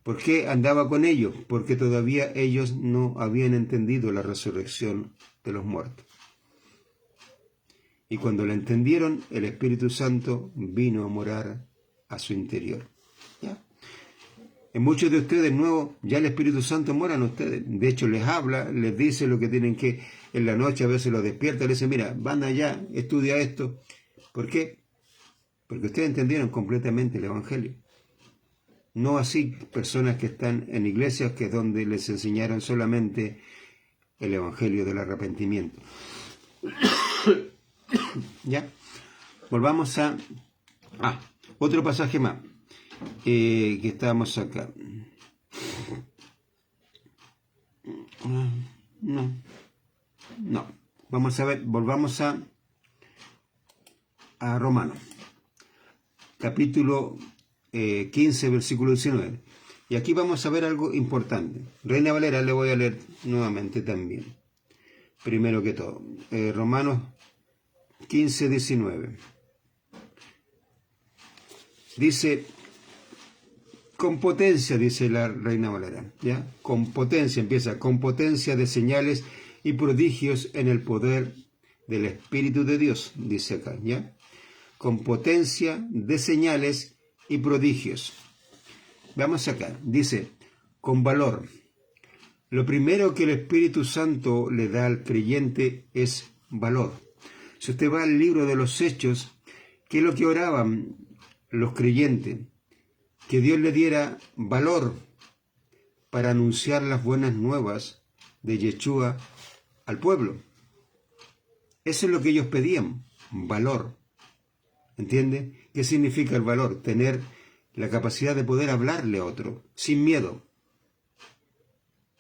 ¿Por qué andaba con ellos? Porque todavía ellos no habían entendido la resurrección de los muertos. Y cuando la entendieron, el Espíritu Santo vino a morar a su interior. ¿Ya? En muchos de ustedes nuevos, ya el Espíritu Santo mora en ustedes. De hecho, les habla, les dice lo que tienen que, en la noche a veces los despierta, les dice: mira, van allá, estudia esto. ¿Por qué? Porque ustedes entendieron completamente el Evangelio. No así personas que están en iglesias que es donde les enseñaron solamente el Evangelio del arrepentimiento. ¿Ya? Volvamos a otro pasaje más que estábamos acá. No. Vamos a ver, volvamos a Romanos, capítulo 15, versículo 19. Y aquí vamos a ver algo importante. Reina Valera le voy a leer nuevamente también. Primero que todo, Romanos 15, 19. Dice: con potencia, dice la Reina Valera, ¿ya? Con potencia, empieza, con potencia de señales y prodigios en el poder del Espíritu de Dios, dice acá, ¿ya? Con potencia de señales y prodigios. Vamos acá, dice, con valor. Lo primero que el Espíritu Santo le da al creyente es valor. Si usted va al libro de los Hechos, ¿qué es lo que oraban los creyentes? Que Dios le diera valor para anunciar las buenas nuevas de Yeshua al pueblo. Eso es lo que ellos pedían, valor. ¿Entiende? ¿Qué significa el valor? Tener la capacidad de poder hablarle a otro sin miedo.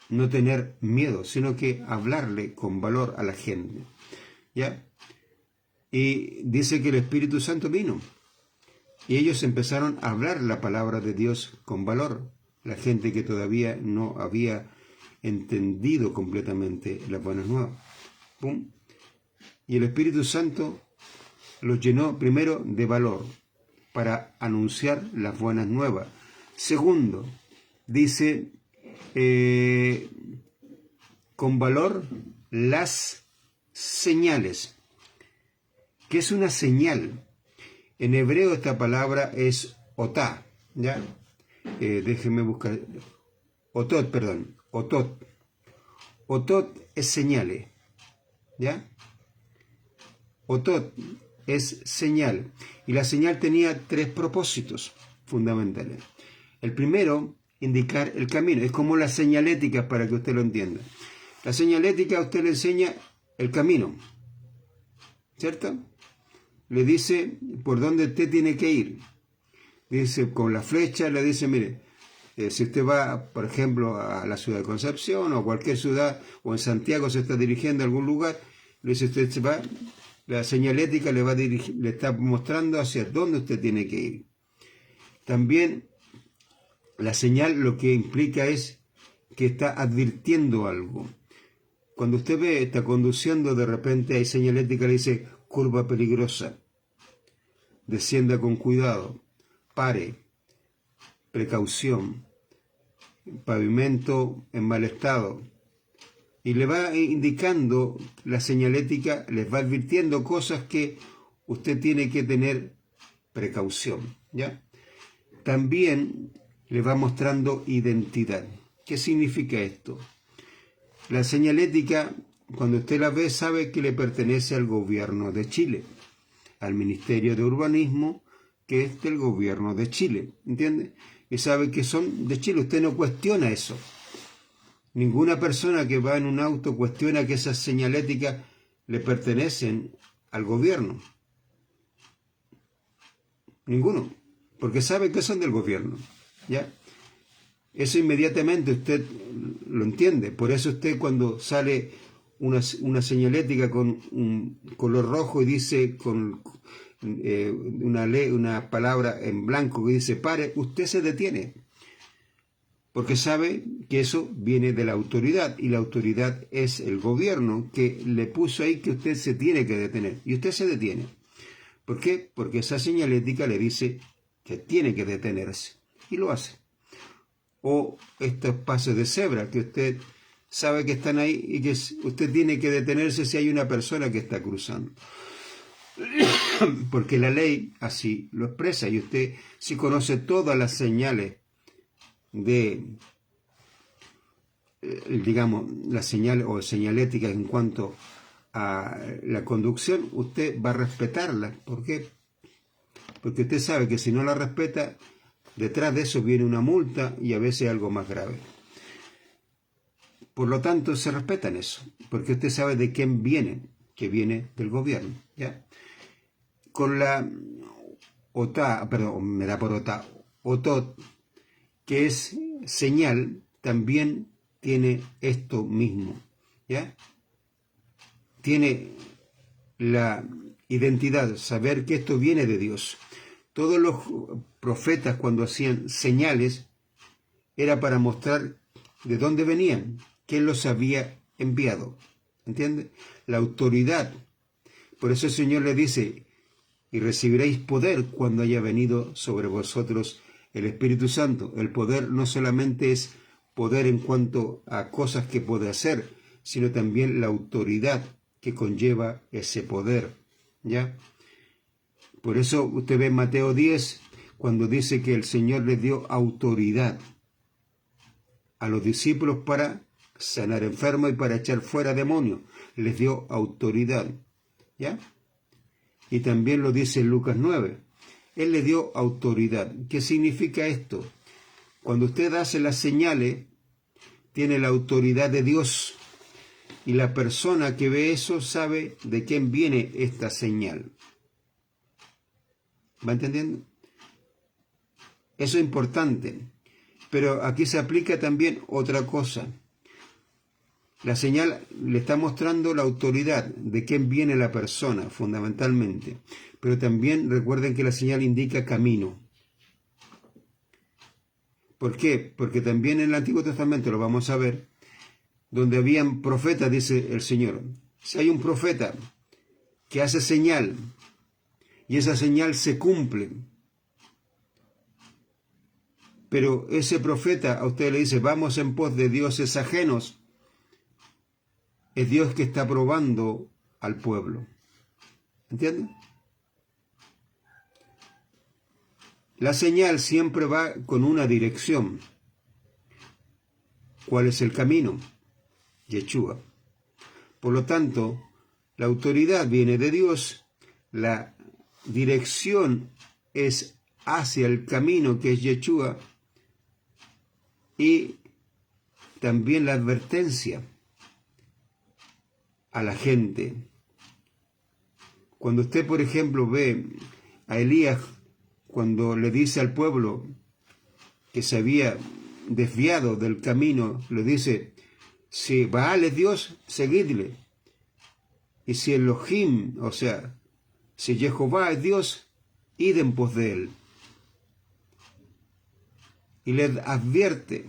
No tener miedo, sino que hablarle con valor a la gente. ¿Ya? Y dice que el Espíritu Santo vino. Y ellos empezaron a hablar la palabra de Dios con valor. La gente que todavía no había entendido completamente las buenas nuevas. ¡Pum! Y el Espíritu Santo los llenó primero de valor para anunciar las buenas nuevas. Segundo, dice, con valor las señales. ¿Qué es una señal? En hebreo esta palabra es otá, ¿ya? Déjenme buscar. Otot, perdón. Otot. Otot es señales, ¿ya? Otot es señal. Y la señal tenía 3 propósitos fundamentales. El primero, indicar el camino. Es como la señalética, para que usted lo entienda. La señalética a usted le enseña el camino, ¿cierto? Le dice por dónde usted tiene que ir. Dice con la flecha, le dice, mire, si usted va, por ejemplo, a la ciudad de Concepción o a cualquier ciudad, o en Santiago se está dirigiendo a algún lugar, le dice, usted se va, la señalética le va a dirigir, le está mostrando hacia dónde usted tiene que ir. También la señal lo que implica es que está advirtiendo algo. Cuando usted ve, está conduciendo, de repente hay señalética, le dice, curva peligrosa, descienda con cuidado, pare, precaución, pavimento en mal estado. Y le va indicando la señalética, les va advirtiendo cosas que usted tiene que tener precaución, ¿ya? También le va mostrando identidad. ¿Qué significa esto? La señalética, cuando usted la ve, sabe que le pertenece al gobierno de Chile, al Ministerio de Urbanismo, que es del gobierno de Chile, ¿entiende? Y sabe que son de Chile, usted no cuestiona eso. Ninguna persona que va en un auto cuestiona que esas señaléticas le pertenecen al gobierno. Ninguno, porque sabe que son del gobierno, ¿ya? Eso inmediatamente usted lo entiende. Por eso usted cuando sale una señalética con un color rojo y dice con una palabra en blanco que dice pare, usted se detiene. Porque sabe que eso viene de la autoridad, y la autoridad es el gobierno que le puso ahí que usted se tiene que detener. Y usted se detiene. ¿Por qué? Porque esa señalética le dice que tiene que detenerse. Y lo hace. O estos pasos de cebra que usted sabe que están ahí y que usted tiene que detenerse si hay una persona que está cruzando. Porque la ley así lo expresa, y usted, si conoce todas las señales de, digamos, la señal o señalética en cuanto a la conducción, usted va a respetarla. ¿Por qué? Porque usted sabe que si no la respeta, detrás de eso viene una multa y a veces algo más grave. Por lo tanto, se respetan eso, porque usted sabe de quién viene, que viene del gobierno, ¿ya? Con la OTA, perdón, me da por OTA, OTOT, que es señal, también tiene esto mismo, ¿ya? Tiene la identidad, saber que esto viene de Dios. Todos los profetas, cuando hacían señales, era para mostrar de dónde venían, quién los había enviado. ¿Entiende? La autoridad. Por eso el Señor le dice, y recibiréis poder cuando haya venido sobre vosotros el Espíritu Santo. El poder no solamente es poder en cuanto a cosas que puede hacer, sino también la autoridad que conlleva ese poder, ¿ya? Por eso usted ve en Mateo 10, cuando dice que el Señor les dio autoridad a los discípulos para sanar enfermos y para echar fuera demonios. Les dio autoridad, ¿ya? Y también lo dice en Lucas 9. Él le dio autoridad. ¿Qué significa esto? Cuando usted hace las señales, tiene la autoridad de Dios. Y la persona que ve eso sabe de quién viene esta señal. ¿Va entendiendo? Eso es importante. Pero aquí se aplica también otra cosa. La señal le está mostrando la autoridad de quién viene la persona, fundamentalmente. Pero también recuerden que la señal indica camino. ¿Por qué? Porque también en el Antiguo Testamento, lo vamos a ver, donde habían profetas, dice el Señor. Si hay un profeta que hace señal y esa señal se cumple, pero ese profeta a usted le dice, vamos en pos de dioses ajenos, es Dios que está probando al pueblo. ¿Entienden? La señal siempre va con una dirección. ¿Cuál es el camino? Yeshua. Por lo tanto, la autoridad viene de Dios, la dirección es hacia el camino que es Yeshua, y también la advertencia a la gente. Cuando usted, por ejemplo, ve a Elías cuando le dice al pueblo que se había desviado del camino, le dice: si Baal es Dios, seguidle. Y si Elohim, o sea, si Jehová es Dios, id en pos de él. Y le advierte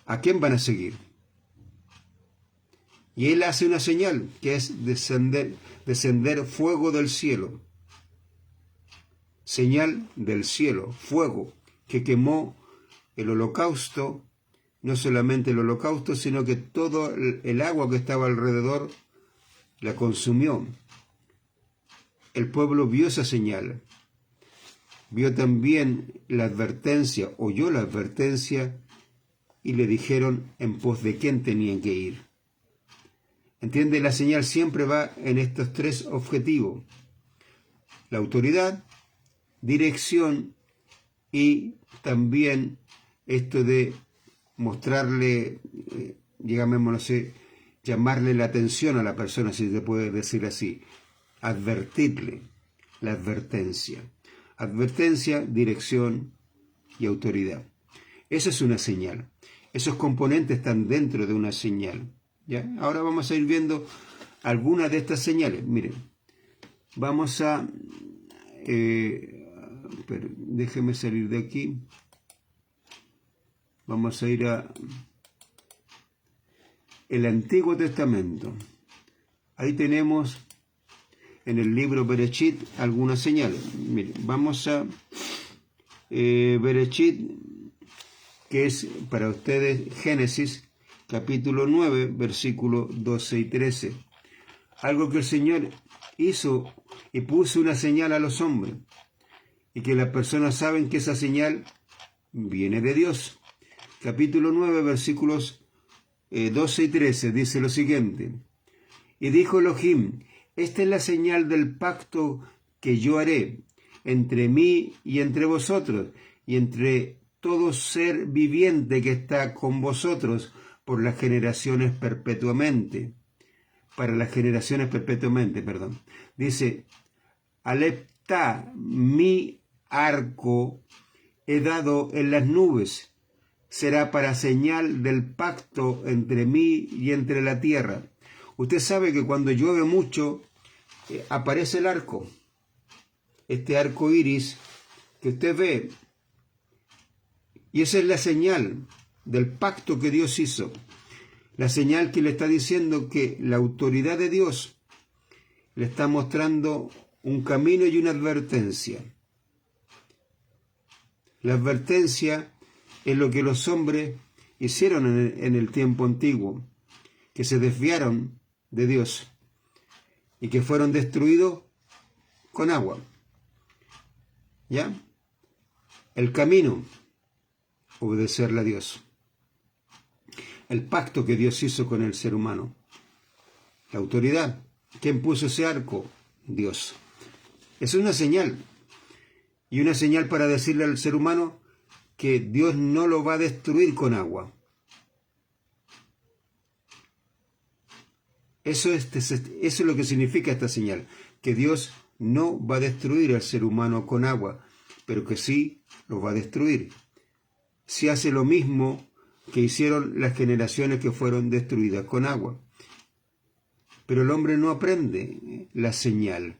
a quién van a seguir. Y él hace una señal, que es descender fuego del cielo. Señal del cielo, fuego, que quemó el holocausto, no solamente el holocausto, sino que todo el agua que estaba alrededor la consumió. El pueblo vio esa señal, vio también la advertencia, oyó la advertencia, y le dijeron en pos de quién tenían que ir. ¿Entiende? La señal siempre va en estos tres objetivos: la autoridad, dirección y también esto de mostrarle, llamarle la atención a la persona, si se puede decir así, advertirle, la advertencia. Advertencia, dirección y autoridad. Esa es una señal. Esos componentes están dentro de una señal. ¿Ya? Ahora vamos a ir viendo algunas de estas señales. Miren, vamos a... déjeme salir de aquí. Vamos a ir a el Antiguo Testamento. Ahí tenemos en el libro Bereshit algunas señales. Miren, vamos a Bereshit, que es para ustedes Génesis, capítulo 9, versículos 12 y 13. Algo que el Señor hizo y puso una señal a los hombres, y que las personas saben que esa señal viene de Dios. Capítulo 9, versículos 12 y 13, dice lo siguiente: y dijo Elohim: esta es la señal del pacto que yo haré entre mí y entre vosotros, y entre todo ser viviente que está con vosotros por las generaciones perpetuamente. Para las generaciones perpetuamente, perdón. Dice: Alepta, mi arco he dado en las nubes, será para señal del pacto entre mí y entre la tierra. Usted sabe que cuando llueve mucho, aparece el arco. Este arco iris que usted ve. Y esa es la señal del pacto que Dios hizo. La señal que le está diciendo que la autoridad de Dios le está mostrando un camino y una advertencia. La advertencia es lo que los hombres hicieron en el tiempo antiguo, que se desviaron de Dios y que fueron destruidos con agua. ¿Ya? El camino, obedecerle a Dios. El pacto que Dios hizo con el ser humano. La autoridad. ¿Quién puso ese arco? Dios. Es una señal. Y una señal para decirle al ser humano que Dios no lo va a destruir con agua. Eso es lo que significa esta señal. Que Dios no va a destruir al ser humano con agua, pero que sí lo va a destruir. Si hace lo mismo que hicieron las generaciones que fueron destruidas con agua. Pero el hombre no aprende la señal.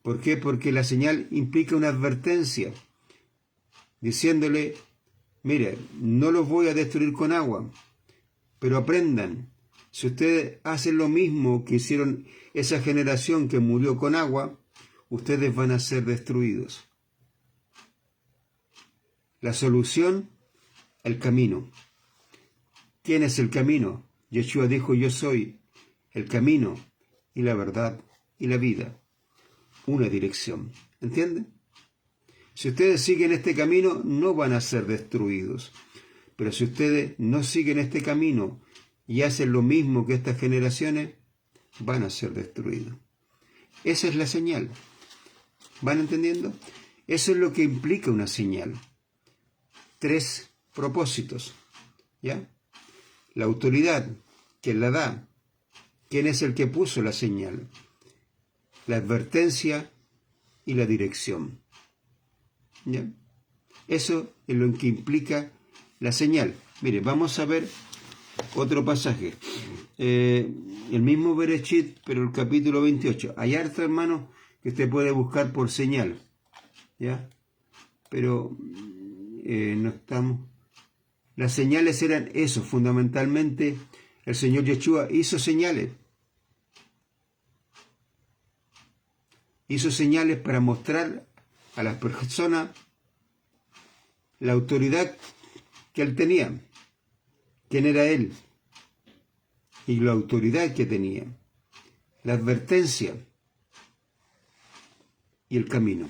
¿Por qué? Porque la señal implica una advertencia, diciéndole: mire, no los voy a destruir con agua, pero aprendan, si ustedes hacen lo mismo que hicieron esa generación que murió con agua, ustedes van a ser destruidos. La solución, el camino. ¿Quién es el camino? Yeshua dijo: yo soy el camino y la verdad y la vida. Una dirección. ¿Entienden? Si ustedes siguen este camino, no van a ser destruidos. Pero si ustedes no siguen este camino y hacen lo mismo que estas generaciones, van a ser destruidos. Esa es la señal. ¿Van entendiendo? Eso es lo que implica una señal. 3 propósitos. ¿Ya? La autoridad, ¿quién la da? ¿Quién es el que puso la señal? La advertencia y la dirección. ¿Ya? Eso es lo que implica la señal. Mire, vamos a ver otro pasaje. El mismo Bereshit, pero el capítulo 28. Hay harto, hermano, que usted puede buscar por señal. ¿Ya? Pero no estamos... Las señales eran eso, fundamentalmente el Señor Yeshua hizo señales. Hizo señales para mostrar a las personas la autoridad que él tenía, quién era él y la autoridad que tenía, la advertencia y el camino,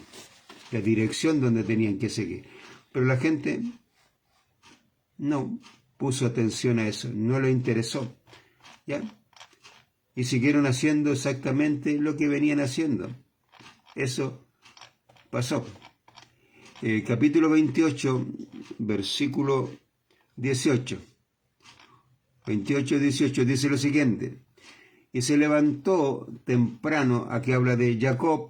la dirección donde tenían que seguir. Pero la gente no puso atención a eso, no le interesó, ¿ya? Y siguieron haciendo exactamente lo que venían haciendo. Eso pasó. Capítulo 28, versículo 18. 28-18 dice lo siguiente. Y se levantó temprano, aquí habla de Jacob,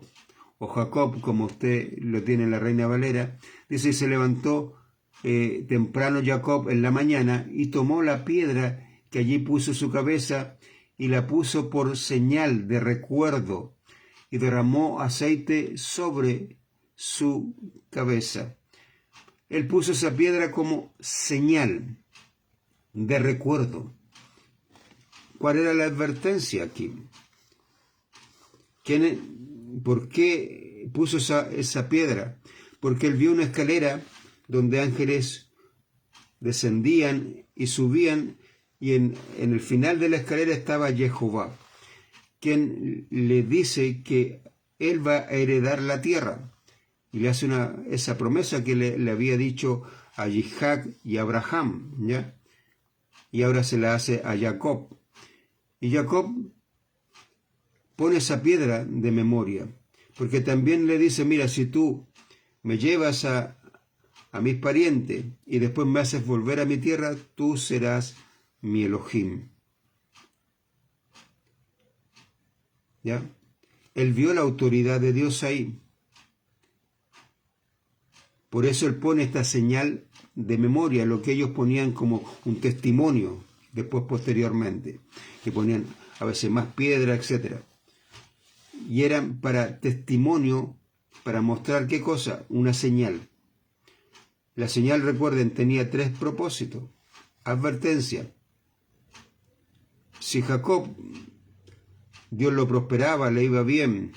o Jacob, como usted lo tiene en la Reina Valera, dice, y se levantó temprano Jacob en la mañana y tomó la piedra que allí puso su cabeza y la puso por señal de recuerdo y derramó aceite sobre su cabeza. Él puso esa piedra como señal de recuerdo. ¿Cuál era la advertencia aquí? ¿Por qué puso esa piedra? Porque él vio una escalera donde ángeles descendían y subían, y en el final de la escalera estaba Jehová, quien le dice que él va a heredar la tierra, y le hace esa promesa que le había dicho a Isaac y a Abraham, ¿ya? Y ahora se la hace a Jacob. Y Jacob pone esa piedra de memoria, porque también le dice, mira, si tú me llevas a mis parientes y después me haces volver a mi tierra, tú serás mi Elohim. ¿Ya? Él vio la autoridad de Dios ahí. Por eso él pone esta señal de memoria, lo que ellos ponían como un testimonio, después posteriormente, que ponían a veces más piedra, etc. Y eran para testimonio, para mostrar ¿qué cosa? Una señal. La señal, recuerden, tenía 3 propósitos. Advertencia. Si Jacob, Dios lo prosperaba, le iba bien,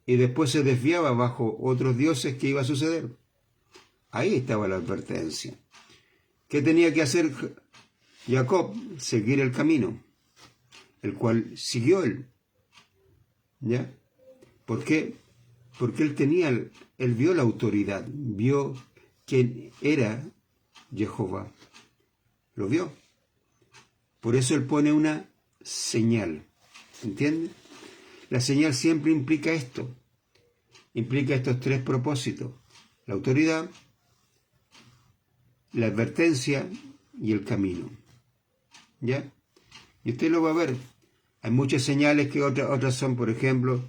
y después se desviaba bajo otros dioses, ¿qué iba a suceder? Ahí estaba la advertencia. ¿Qué tenía que hacer Jacob? Seguir el camino, el cual siguió él. ¿Ya? ¿Por qué? Porque él vio la autoridad, vio quién era Jehová. Lo vio. Por eso él pone una señal. ¿Entiende? La señal siempre implica esto. Implica estos 3 propósitos. La autoridad, la advertencia y el camino. ¿Ya? Y usted lo va a ver. Hay muchas señales que otras son, por ejemplo,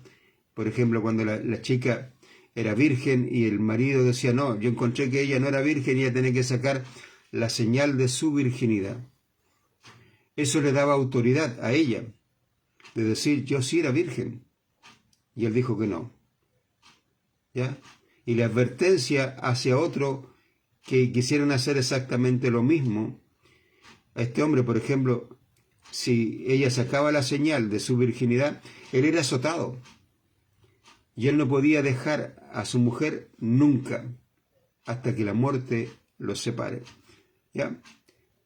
cuando la chica era virgen y el marido decía, no, yo encontré que ella no era virgen y ella tenía que sacar la señal de su virginidad. Eso le daba autoridad a ella, de decir, yo sí era virgen. Y él dijo que no. ¿Ya? Y la advertencia hacia otro que quisieron hacer exactamente lo mismo. A este hombre, por ejemplo, si ella sacaba la señal de su virginidad, él era azotado. Y él no podía dejar a su mujer nunca, hasta que la muerte los separe. ¿Ya?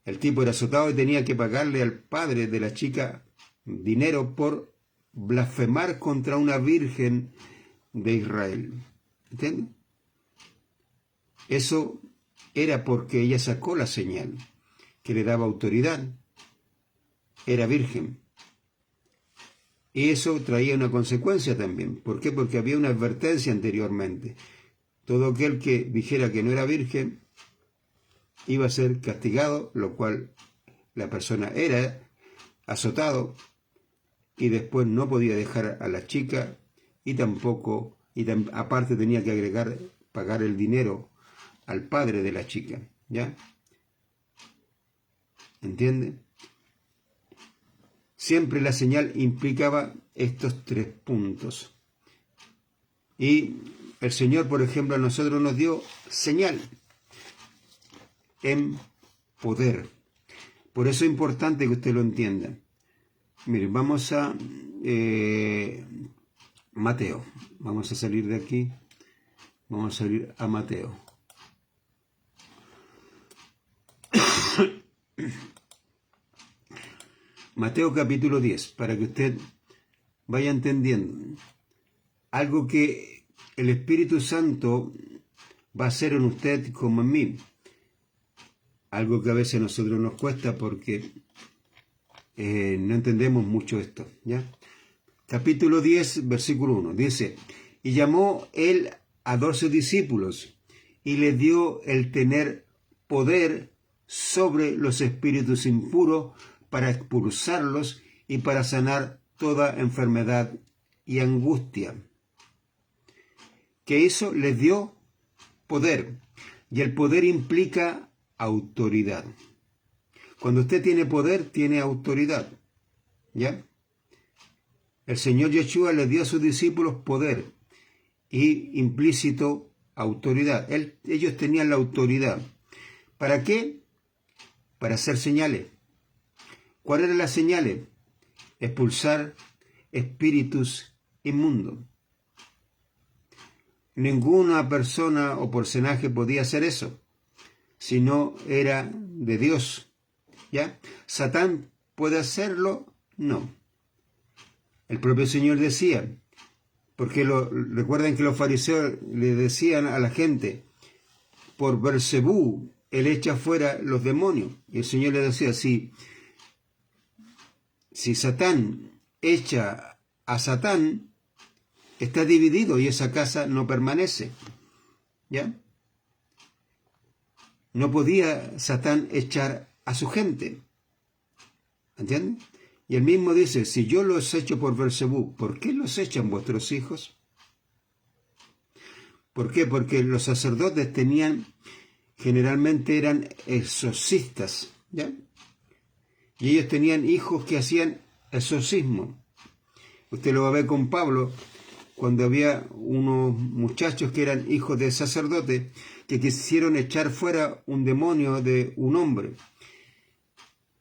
El tipo era azotado y tenía que pagarle al padre de la chica dinero por blasfemar contra una virgen de Israel. ¿Entienden? Eso era porque ella sacó la señal que le daba autoridad. Era virgen. Y eso traía una consecuencia también. ¿Por qué? Porque había una advertencia anteriormente. Todo aquel que dijera que no era virgen iba a ser castigado, lo cual la persona era azotado y después no podía dejar a la chica y tampoco, aparte tenía que pagar el dinero al padre de la chica, ¿ya? ¿Entiende? Siempre la señal implicaba estos 3 puntos. Y el Señor, por ejemplo, a nosotros nos dio señal en poder. Por eso es importante que usted lo entienda. Miren, vamos a Mateo. Vamos a salir de aquí. Vamos a salir a Mateo. Mateo capítulo 10, para que usted vaya entendiendo. Algo que el Espíritu Santo va a hacer en usted como en mí. Algo que a veces a nosotros nos cuesta porque no entendemos mucho esto, ¿ya? Capítulo 10, versículo 1, dice, y llamó él a 12 discípulos y les dio el tener poder sobre los espíritus impuros para expulsarlos y para sanar toda enfermedad y angustia. ¿Qué hizo? Les dio poder. Y el poder implica autoridad. Cuando usted tiene poder, tiene autoridad. ¿Ya? El Señor Yeshua le dio a sus discípulos poder y implícito autoridad. Ellos tenían la autoridad. ¿Para qué? Para hacer señales. ¿Cuáles eran las señales? Expulsar espíritus inmundos. Ninguna persona o personaje podía hacer eso, si no era de Dios. ¿Ya? ¿Satán puede hacerlo? No. El propio Señor decía, porque recuerden que los fariseos le decían a la gente, por Beelzebú, él echa fuera los demonios. Y el Señor le decía, si Satán echa a Satán, está dividido y esa casa no permanece. ¿Ya? No podía Satán echar a su gente. ¿Entienden? Y él mismo dice, si yo los echo por Beelzebú, ¿por qué los echan vuestros hijos? ¿Por qué? Porque los sacerdotes generalmente eran exorcistas, ¿ya? Y ellos tenían hijos que hacían exorcismo. Usted lo va a ver con Pablo, cuando había unos muchachos que eran hijos de sacerdotes que quisieron echar fuera un demonio de un hombre.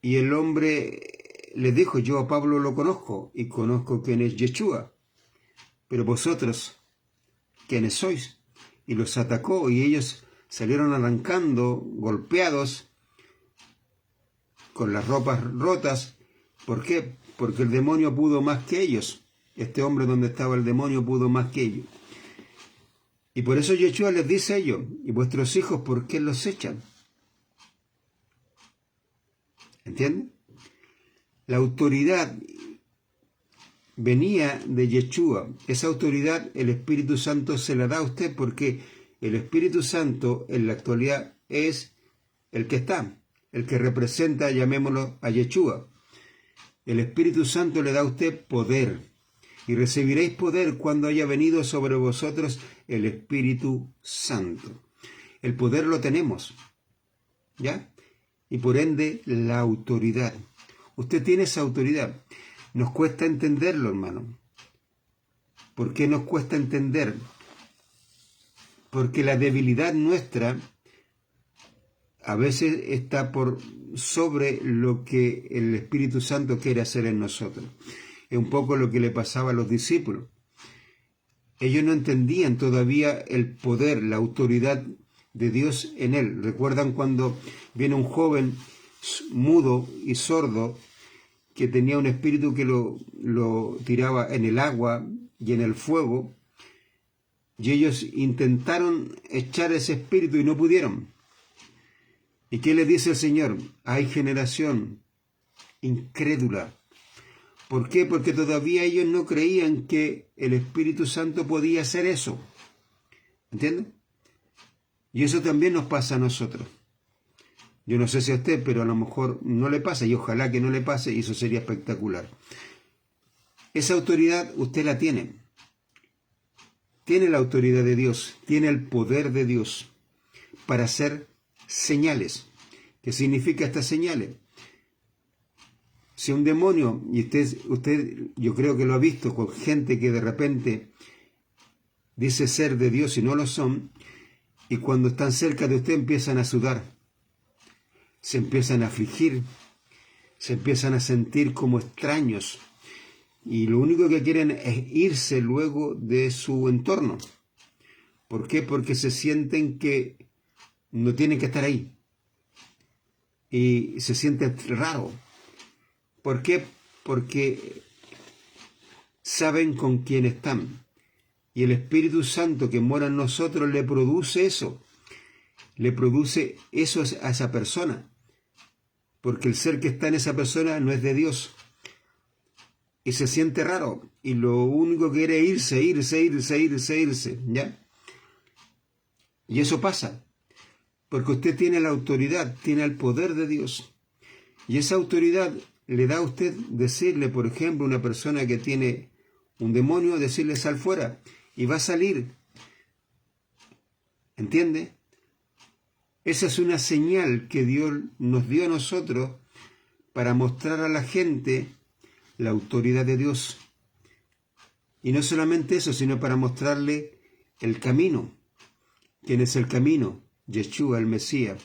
Y el hombre les dijo, yo a Pablo lo conozco y conozco quién es Yeshua, pero vosotros, ¿quiénes sois? Y los atacó y ellos salieron arrancando, golpeados, con las ropas rotas. ¿Por qué? Porque el demonio pudo más que ellos. Este hombre donde estaba el demonio pudo más que ellos. Y por eso Yeshua les dice a ellos, ¿y vuestros hijos por qué los echan? ¿Entienden? La autoridad venía de Yeshua. Esa autoridad el Espíritu Santo se la da a usted porque el Espíritu Santo en la actualidad es el que está, el que representa, llamémoslo, a Yeshua. El Espíritu Santo le da a usted poder y recibiréis poder cuando haya venido sobre vosotros el Espíritu Santo. El poder lo tenemos, ¿ya? Y por ende la autoridad. Usted tiene esa autoridad. Nos cuesta entenderlo, hermano. ¿Por qué nos cuesta entender? Porque la debilidad nuestra a veces está por sobre lo que el Espíritu Santo quiere hacer en nosotros. Es un poco lo que le pasaba a los discípulos. Ellos no entendían todavía el poder, la autoridad de Dios en él. ¿Recuerdan cuando viene un joven mudo y sordo que tenía un espíritu que lo tiraba en el agua y en el fuego? Y ellos intentaron echar ese espíritu y no pudieron. ¿Y qué le dice el Señor? Hay generación incrédula. ¿Por qué? Porque todavía ellos no creían que el Espíritu Santo podía hacer eso. ¿Entienden? Y eso también nos pasa a nosotros. Yo no sé si a usted, pero a lo mejor no le pasa, y ojalá que no le pase, y eso sería espectacular. Esa autoridad usted la tiene. Tiene la autoridad de Dios, tiene el poder de Dios para hacer señales. ¿Qué significa estas señales? Si un demonio, y usted yo creo que lo ha visto con gente que de repente dice ser de Dios y no lo son, y cuando están cerca de usted empiezan a sudar, se empiezan a afligir, se empiezan a sentir como extraños, y lo único que quieren es irse luego de su entorno. ¿Por qué? Porque se sienten que no tienen que estar ahí, y se sienten raro. ¿Por qué? Porque saben con quién están. Y el Espíritu Santo que mora en nosotros le produce eso. Le produce eso a esa persona. Porque el ser que está en esa persona no es de Dios. Y se siente raro. Y lo único que quiere es irse, ¿ya? Y eso pasa. Porque usted tiene la autoridad, tiene el poder de Dios. Y esa autoridad le da a usted decirle, por ejemplo, a una persona que tiene un demonio, decirle sal fuera, y va a salir. ¿Entiende? Esa es una señal que Dios nos dio a nosotros para mostrar a la gente la autoridad de Dios. Y no solamente eso, sino para mostrarle el camino. ¿Quién es el camino? Yeshua, el Mesías.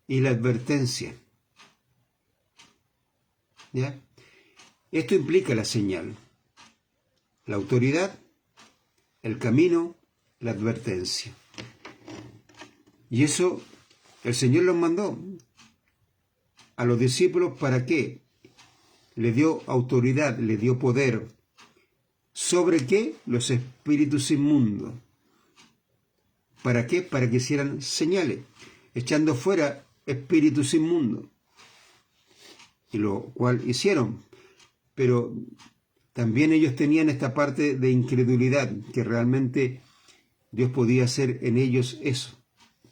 Y la advertencia. ¿Ya? Esto implica la señal, la autoridad, el camino, la advertencia. Y eso el Señor los mandó a los discípulos. ¿Para qué? Le dio autoridad, le dio poder. ¿Sobre qué? Los espíritus inmundos. ¿Para qué? Para que hicieran señales, echando fuera espíritus inmundos. Y lo cual hicieron. Pero también ellos tenían esta parte de incredulidad, que realmente Dios podía hacer en ellos eso,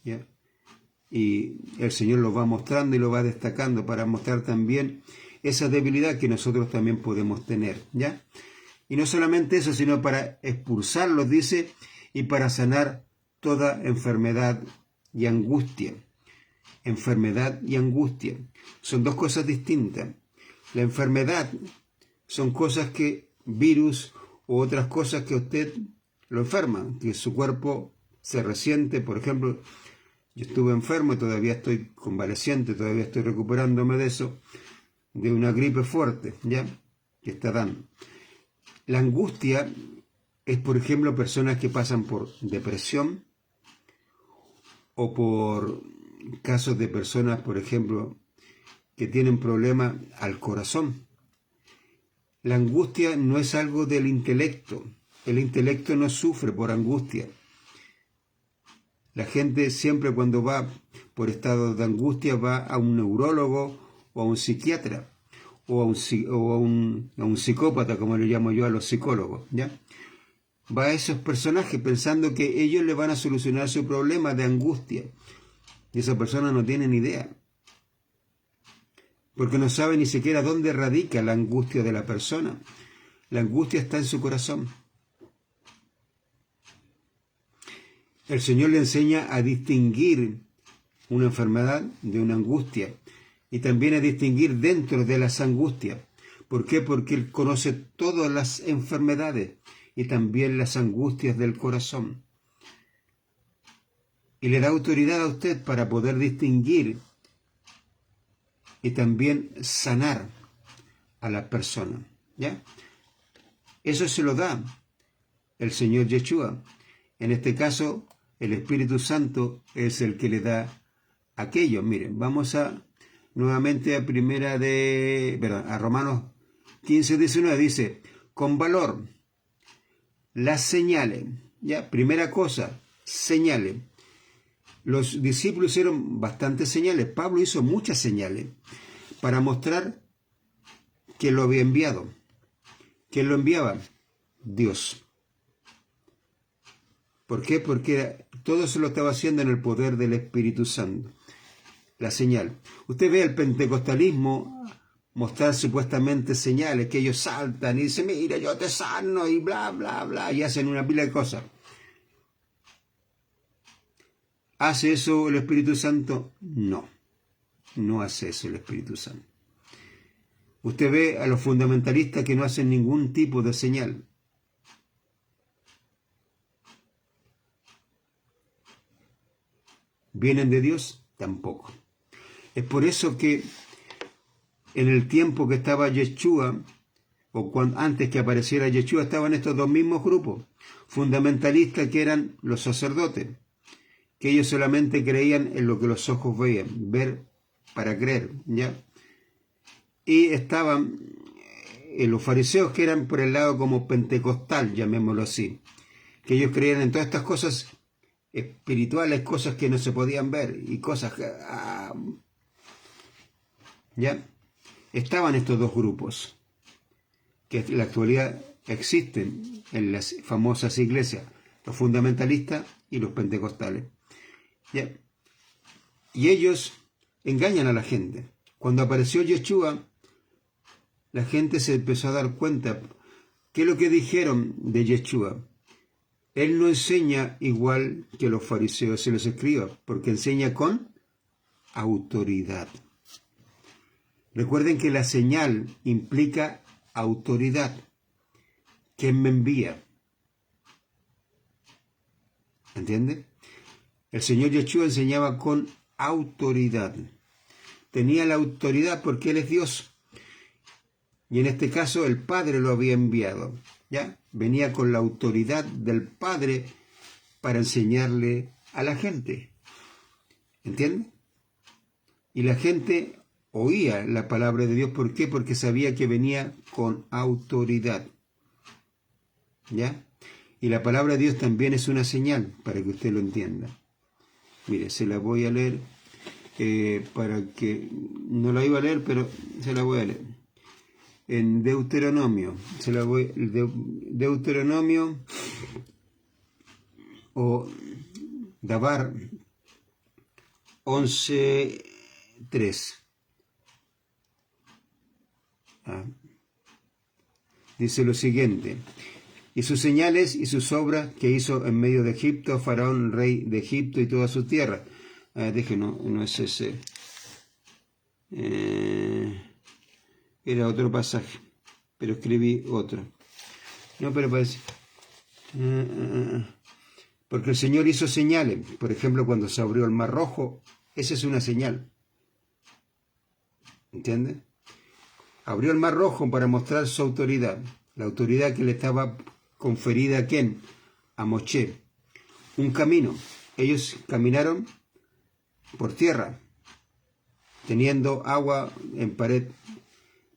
¿ya? Y el Señor lo va mostrando y lo va destacando para mostrar también esa debilidad que nosotros también podemos tener, ¿ya? Y no solamente eso, sino para expulsarlos, dice, y para sanar toda enfermedad y angustia. Enfermedad y angustia son dos cosas distintas. La enfermedad son cosas que, virus u otras cosas que usted lo enferman, que su cuerpo se resiente. Por ejemplo, yo estuve enfermo y todavía estoy convaleciente, todavía estoy recuperándome de eso, de una gripe fuerte, ¿ya? Que está dando. La angustia es, por ejemplo, personas que pasan por depresión o por casos de personas, por ejemplo, que tienen problemas al corazón. La angustia no es algo del intelecto. El intelecto no sufre por angustia. La gente siempre cuando va por estado de angustia va a un neurólogo o a un psiquiatra o a un psicópata, como le llamo yo a los psicólogos, ¿ya? Va a esos personajes pensando que ellos le van a solucionar su problema de angustia. Y esa persona no tiene ni idea. Porque no sabe ni siquiera dónde radica la angustia de la persona. La angustia está en su corazón. El Señor le enseña a distinguir una enfermedad de una angustia y también a distinguir dentro de las angustias. ¿Por qué? Porque Él conoce todas las enfermedades y también las angustias del corazón. Y le da autoridad a usted para poder distinguir y también sanar a la persona, ¿ya? Eso se lo da el Señor Yeshua. En este caso, el Espíritu Santo es el que le da aquello. Miren, vamos nuevamente a Romanos 15, 19, dice, con valor, las señales, Ya, primera cosa, señales. Los discípulos hicieron bastantes señales. Pablo hizo muchas señales para mostrar que lo había enviado. ¿Quién lo enviaba? Dios. ¿Por qué? Porque todo se lo estaba haciendo en el poder del Espíritu Santo. La señal. Usted ve el pentecostalismo mostrar supuestamente señales, que ellos saltan y dicen, mira, yo te sano y bla, bla, bla, y hacen una pila de cosas. ¿Hace eso el Espíritu Santo? No, no hace eso el Espíritu Santo. Usted ve a los fundamentalistas que no hacen ningún tipo de señal. ¿Vienen de Dios? Tampoco. Es por eso que en el tiempo que estaba Yeshua, antes que apareciera Yeshua, estaban estos dos mismos grupos, fundamentalistas, que eran los sacerdotes, que ellos solamente creían en lo que los ojos veían, ver para creer, ¿ya? Y estaban los fariseos, que eran por el lado como pentecostal, llamémoslo así, que ellos creían en todas estas cosas espirituales, cosas que no se podían ver, y cosas... ¿ya? Estaban estos dos grupos, que en la actualidad existen en las famosas iglesias, los fundamentalistas y los pentecostales. ¿Ya? Y ellos engañan a la gente. Cuando apareció Yeshua, la gente se empezó a dar cuenta. ¿Qué es lo que dijeron de Yeshua? Él no enseña igual que los fariseos y los escribas, porque enseña con autoridad. Recuerden que la señal implica autoridad. ¿Quién me envía? ¿Entiende? El Señor Yeshua enseñaba con autoridad. Tenía la autoridad porque Él es Dios. Y en este caso el Padre lo había enviado. ¿Ya? Venía con la autoridad del Padre para enseñarle a la gente. ¿Entiende? Y la gente oía la palabra de Dios. ¿Por qué? Porque sabía que venía con autoridad. ¿Ya? Y la palabra de Dios también es una señal, para que usted lo entienda. Mire, se la voy a leer, para que... No la iba a leer, pero se la voy a leer. En Deuteronomio, Deuteronomio o Dabar 11:3. Dice lo siguiente: y sus señales y sus obras que hizo en medio de Egipto, Faraón, rey de Egipto, y toda su tierra. No es ese. Era otro pasaje, pero escribí otro. No, pero parece. Porque el Señor hizo señales. Por ejemplo, cuando se abrió el Mar Rojo, esa es una señal. ¿Entiendes? Abrió el Mar Rojo para mostrar su autoridad. La autoridad que le estaba conferida ¿a quién? A Moshe. Un camino. Ellos caminaron por tierra, teniendo agua en pared,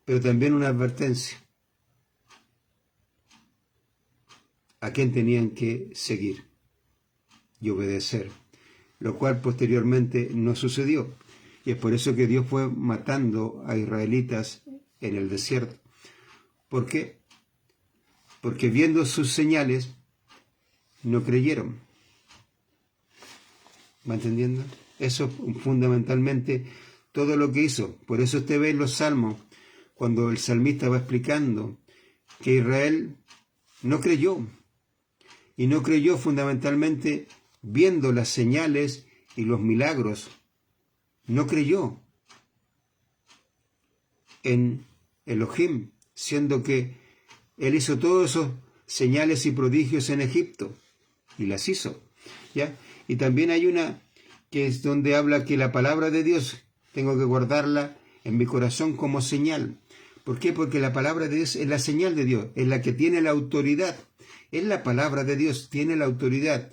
pero también una advertencia. ¿A quién tenían que seguir y obedecer? Lo cual posteriormente no sucedió. Y es por eso que Dios fue matando a israelitas en el desierto. ¿Por qué? Porque viendo sus señales, no creyeron. ¿Va entendiendo? Eso fundamentalmente todo lo que hizo. Por eso usted ve en los salmos, cuando el salmista va explicando que Israel no creyó. Y no creyó fundamentalmente viendo las señales y los milagros. No creyó en Elohim, siendo que Él hizo todos esos señales y prodigios en Egipto. Y las hizo. ¿Ya? Y también hay una que es donde habla que la palabra de Dios tengo que guardarla en mi corazón como señal. ¿Por qué? Porque la palabra de Dios es la señal de Dios, es la que tiene la autoridad. Es la palabra de Dios, tiene la autoridad,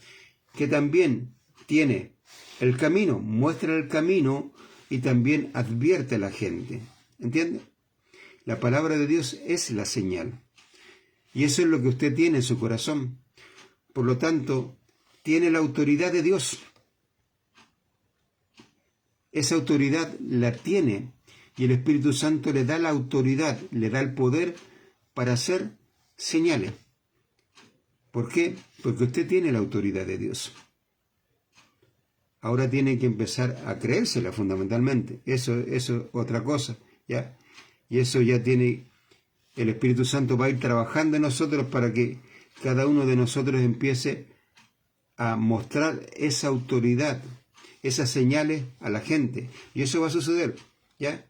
que también tiene el camino, muestra el camino y también advierte a la gente. ¿Entiende? La palabra de Dios es la señal. Y eso es lo que usted tiene en su corazón. Por lo tanto, tiene la autoridad de Dios. Esa autoridad la tiene y el Espíritu Santo le da la autoridad, le da el poder para hacer señales. ¿Por qué? Porque usted tiene la autoridad de Dios. Ahora tiene que empezar a creérsela fundamentalmente. Eso es otra cosa, ¿ya? Y eso ya tiene, el Espíritu Santo va a ir trabajando en nosotros para que cada uno de nosotros empiece a mostrar esa autoridad, esas señales a la gente. Y eso va a suceder, ¿ya?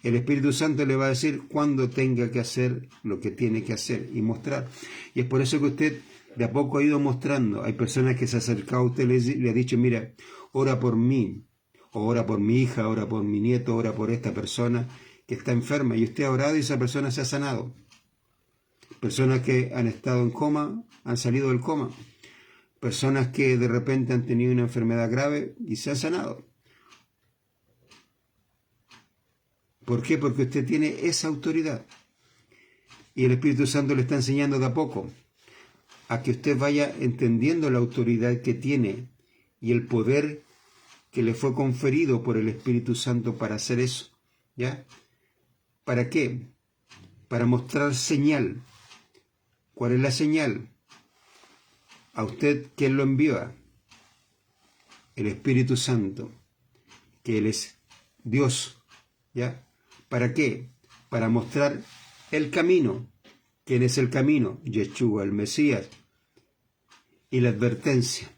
El Espíritu Santo le va a decir cuándo tenga que hacer lo que tiene que hacer y mostrar. Y es por eso que usted de a poco ha ido mostrando. Hay personas que se han acercado a usted y le ha dicho, mira, ora por mí, o ora por mi hija, ora por mi nieto, ora por esta persona que está enferma. Y usted ha orado y esa persona se ha sanado. Personas que han estado en coma, han salido del coma. Personas que de repente han tenido una enfermedad grave y se han sanado. ¿Por qué? Porque usted tiene esa autoridad. Y el Espíritu Santo le está enseñando de a poco a que usted vaya entendiendo la autoridad que tiene y el poder que le fue conferido por el Espíritu Santo para hacer eso. ¿Ya? ¿Para qué? Para mostrar señal. ¿Cuál es la señal? A usted, ¿quién lo envía? El Espíritu Santo, que Él es Dios. ¿Ya? ¿Para qué? Para mostrar el camino. ¿Quién es el camino? Yeshua, el Mesías. Y la advertencia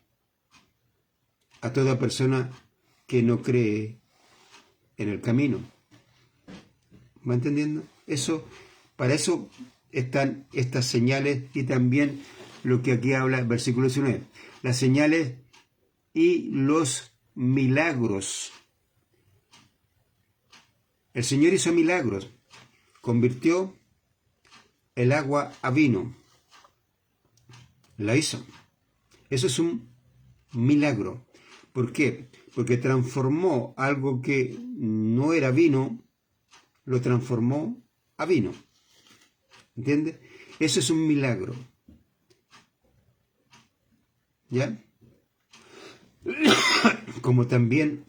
a toda persona que no cree en el camino. ¿Va entendiendo? Para eso están estas señales y también lo que aquí habla el versículo 19. Las señales y los milagros. El Señor hizo milagros. Convirtió el agua a vino. La hizo. Eso es un milagro. ¿Por qué? Porque transformó algo que no era vino, lo transformó a vino. ¿Entiendes? Eso es un milagro. ¿Ya? Como también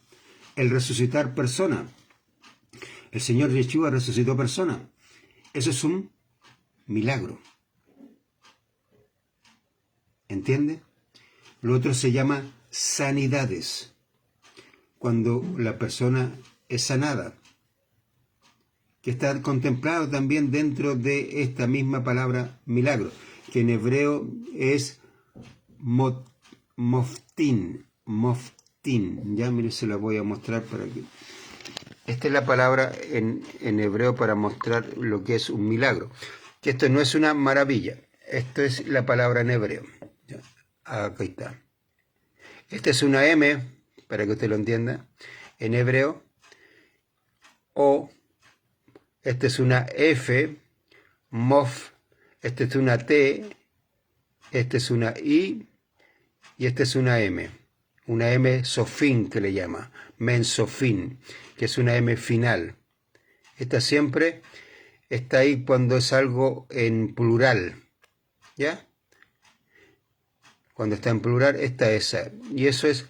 el resucitar personas. El Señor Yeshua resucitó personas. Eso es un milagro. ¿Entiende? Lo otro se llama sanidades. Cuando la persona es sanada. Que está contemplado también dentro de esta misma palabra milagro. Que en hebreo es moftin. Moftin. Ya, mire, se la voy a mostrar para que... Esta es la palabra en hebreo para mostrar lo que es un milagro. Que esto no es una maravilla. Esto es la palabra en hebreo. Aquí está. Esta es una M, para que usted lo entienda, en hebreo. O, esta es una F, mof. Esta es una T. Esta es una I. Y esta es una M. Una M sofín que le llama. Mensofín, que es una M final. Esta siempre está ahí cuando es algo en plural. ¿Ya? Cuando está en plural, está esa. Y eso es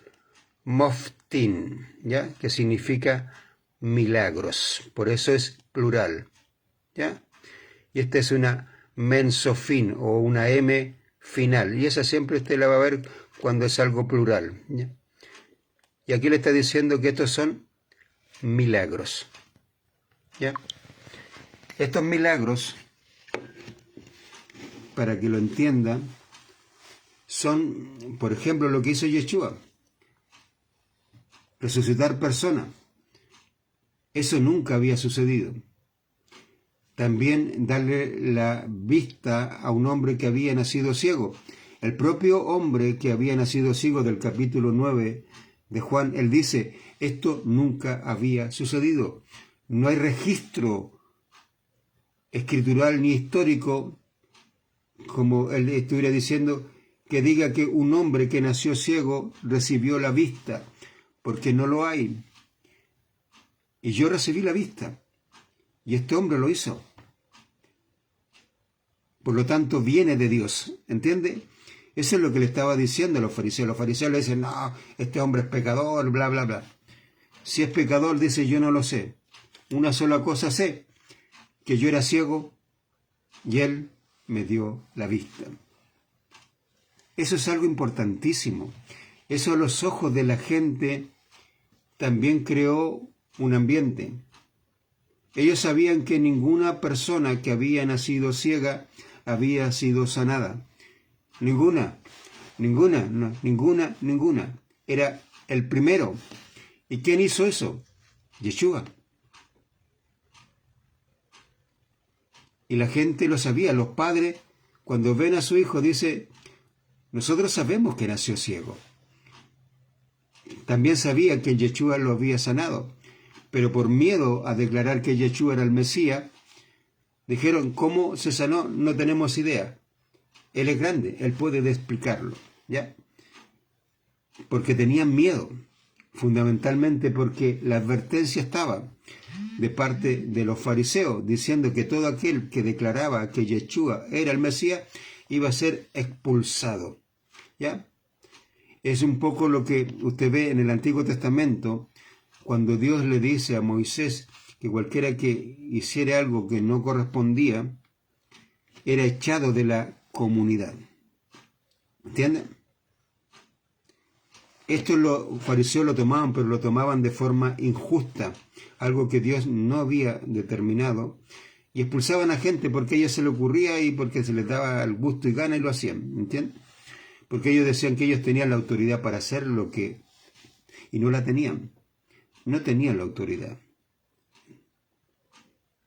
moftin, ¿ya? Que significa milagros. Por eso es plural. ¿Ya? Y esta es una mensofín o una M final. Y esa siempre usted la va a ver cuando es algo plural. ¿Ya? Y aquí le está diciendo que estos son milagros. ¿Ya? Estos milagros, para que lo entienda, son, por ejemplo, lo que hizo Yeshua. Resucitar personas. Eso nunca había sucedido. También darle la vista a un hombre que había nacido ciego. El propio hombre que había nacido ciego del capítulo 9 de Juan, él dice, esto nunca había sucedido. No hay registro escritural ni histórico, como él estuviera diciendo, que diga que un hombre que nació ciego recibió la vista, porque no lo hay. Y yo recibí la vista, y este hombre lo hizo. Por lo tanto, viene de Dios, ¿entiende? Eso es lo que le estaba diciendo a los fariseos. Los fariseos le dicen, no, este hombre es pecador, bla, bla, bla. Si es pecador, dice, yo no lo sé. Una sola cosa sé, que yo era ciego y él me dio la vista. Eso es algo importantísimo. Eso a los ojos de la gente también creó un ambiente. Ellos sabían que ninguna persona que había nacido ciega había sido sanada. Ninguna. Era el primero. ¿Y quién hizo eso? Yeshua. Y la gente lo sabía. Los padres, cuando ven a su hijo, dicen, nosotros sabemos que nació ciego. También sabía que Yeshua lo había sanado, pero por miedo a declarar que Yeshua era el Mesías, dijeron, ¿cómo se sanó? No tenemos idea. Él es grande, él puede explicarlo, ¿ya? Porque tenían miedo, fundamentalmente porque la advertencia estaba de parte de los fariseos, diciendo que todo aquel que declaraba que Yeshua era el Mesías iba a ser expulsado, ¿ya? Es un poco lo que usted ve en el Antiguo Testamento, cuando Dios le dice a Moisés que cualquiera que hiciera algo que no correspondía, era echado de la comunidad. ¿Entienden? Esto los fariseos lo tomaban, pero lo tomaban de forma injusta, algo que Dios no había determinado, y expulsaban a gente porque a ellos se le ocurría y porque se les daba el gusto y gana y lo hacían, ¿entienden? Porque ellos decían que ellos tenían la autoridad para hacer lo que... y no la tenían. No tenían la autoridad.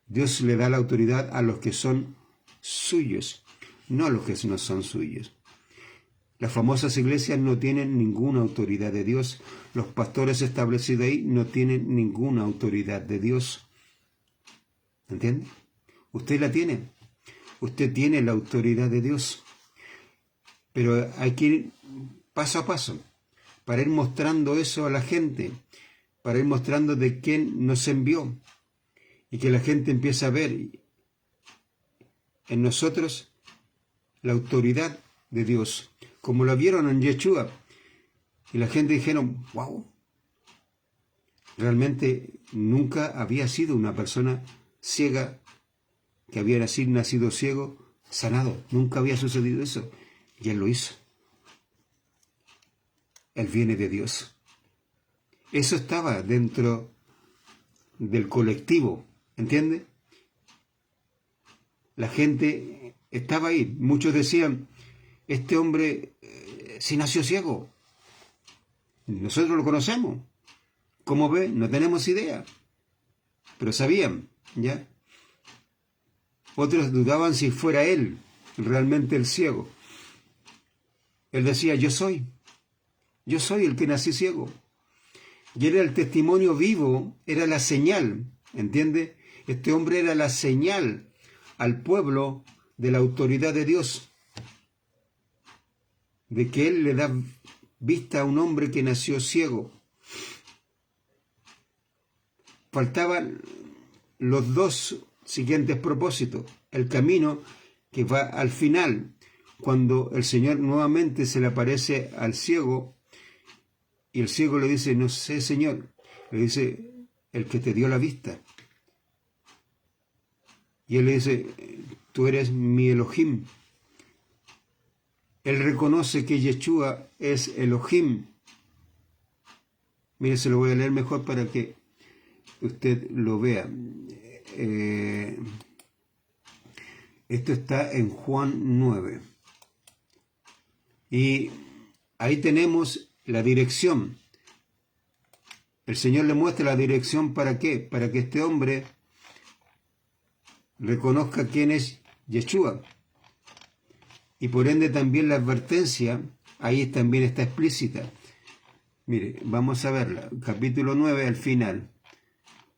Dios le da la autoridad a los que son suyos, no a los que no son suyos. Las famosas iglesias no tienen ninguna autoridad de Dios. Los pastores establecidos ahí no tienen ninguna autoridad de Dios. ¿Entiende? Usted la tiene. Usted tiene la autoridad de Dios. Pero hay que ir paso a paso para ir mostrando eso a la gente, para ir mostrando de quién nos envió y que la gente empiece a ver en nosotros la autoridad de Dios, como lo vieron en Yeshua. Y la gente dijeron, wow, realmente nunca había sido una persona ciega que había nacido ciego, sanado. Nunca había sucedido eso. Y él lo hizo. Él viene de Dios. Eso estaba dentro del colectivo, ¿entiende? La gente estaba ahí. Muchos decían, este hombre sí nació ciego. Nosotros lo conocemos. ¿Cómo ve? No tenemos idea. Pero sabían, ¿ya? Otros dudaban si fuera él realmente el ciego. Él decía, yo soy el que nací ciego. Y era el testimonio vivo, era la señal, ¿entiende? Este hombre era la señal al pueblo de la autoridad de Dios, de que él le da vista a un hombre que nació ciego. Faltaban los dos siguientes propósitos, el camino que va al final, cuando el Señor nuevamente se le aparece al ciego, y el ciego le dice, no sé, Señor, le dice, el que te dio la vista. Y él le dice, tú eres mi Elohim. Él reconoce que Yeshua es Elohim. Mire, se lo voy a leer mejor para que usted lo vea. Esto está en Juan 9. Y ahí tenemos la dirección. El Señor le muestra la dirección ¿para qué? Para que este hombre reconozca quién es Yeshua. Y por ende también la advertencia, ahí también está explícita. Mire, vamos a verla. Capítulo 9 al final.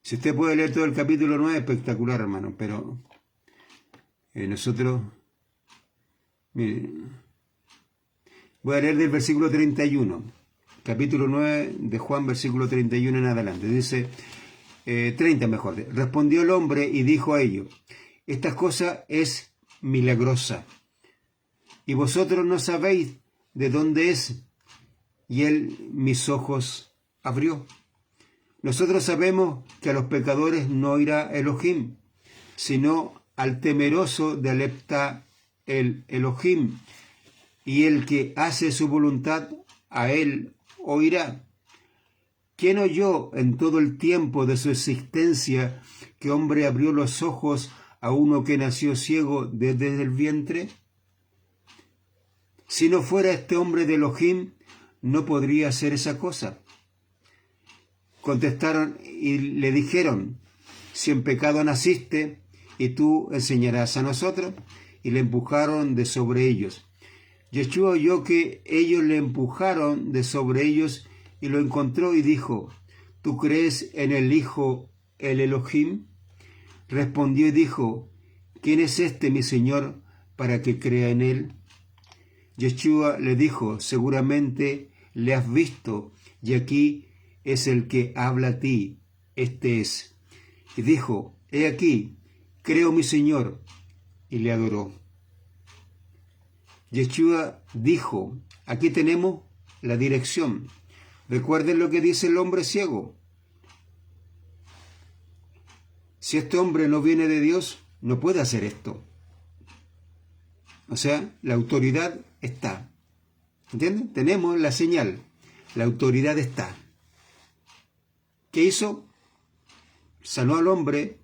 Si usted puede leer todo el capítulo 9, espectacular, hermano. Pero nosotros... Mire, voy a leer del versículo 31. Capítulo 9 de Juan, versículo 31 en adelante. Dice, 30 mejor. Respondió el hombre y dijo a ellos, esta cosa es milagrosa. Y vosotros no sabéis de dónde es, y él mis ojos abrió. Nosotros sabemos que a los pecadores no irá Elohim, sino al temeroso de Alepta el Elohim, y el que hace su voluntad, a él oirá. ¿Quién oyó en todo el tiempo de su existencia que hombre abrió los ojos a uno que nació ciego desde el vientre? Si no fuera este hombre de Elohim, no podría hacer esa cosa. Contestaron y le dijeron, si en pecado naciste, y tú enseñarás a nosotros, y le empujaron de sobre ellos. Yeshua oyó que ellos le empujaron de sobre ellos, y lo encontró y dijo, ¿tú crees en el Hijo, el Elohim? Respondió y dijo, ¿quién es este mi Señor para que crea en él? Yeshua le dijo, seguramente le has visto, y aquí es el que habla a ti, este es. Y dijo, he aquí, creo mi Señor, y le adoró. Yeshua dijo, aquí tenemos la dirección. Recuerden lo que dice el hombre ciego. Si este hombre no viene de Dios, no puede hacer esto. O sea, la autoridad está. ¿Entienden? Tenemos la señal. La autoridad está. ¿Qué hizo? Sanó al hombre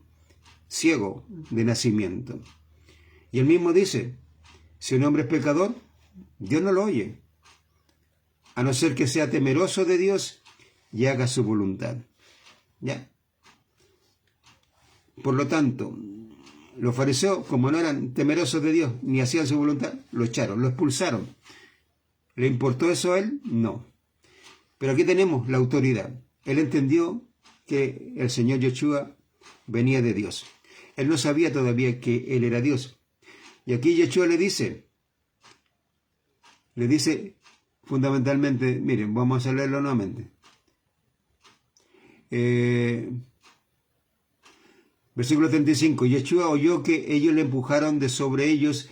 ciego de nacimiento. Y él mismo dice, si un hombre es pecador, Dios no lo oye, a no ser que sea temeroso de Dios y haga su voluntad. ¿Ya? Por lo tanto, los fariseos, como no eran temerosos de Dios ni hacían su voluntad, lo echaron, lo expulsaron. ¿Le importó eso a él? No. Pero aquí tenemos la autoridad. Él entendió que el Señor Yeshua venía de Dios. Él no sabía todavía que Él era Dios. Y aquí Yeshua le dice fundamentalmente, miren, vamos a leerlo nuevamente. Versículo 35. Yeshua oyó que ellos le empujaron de sobre ellos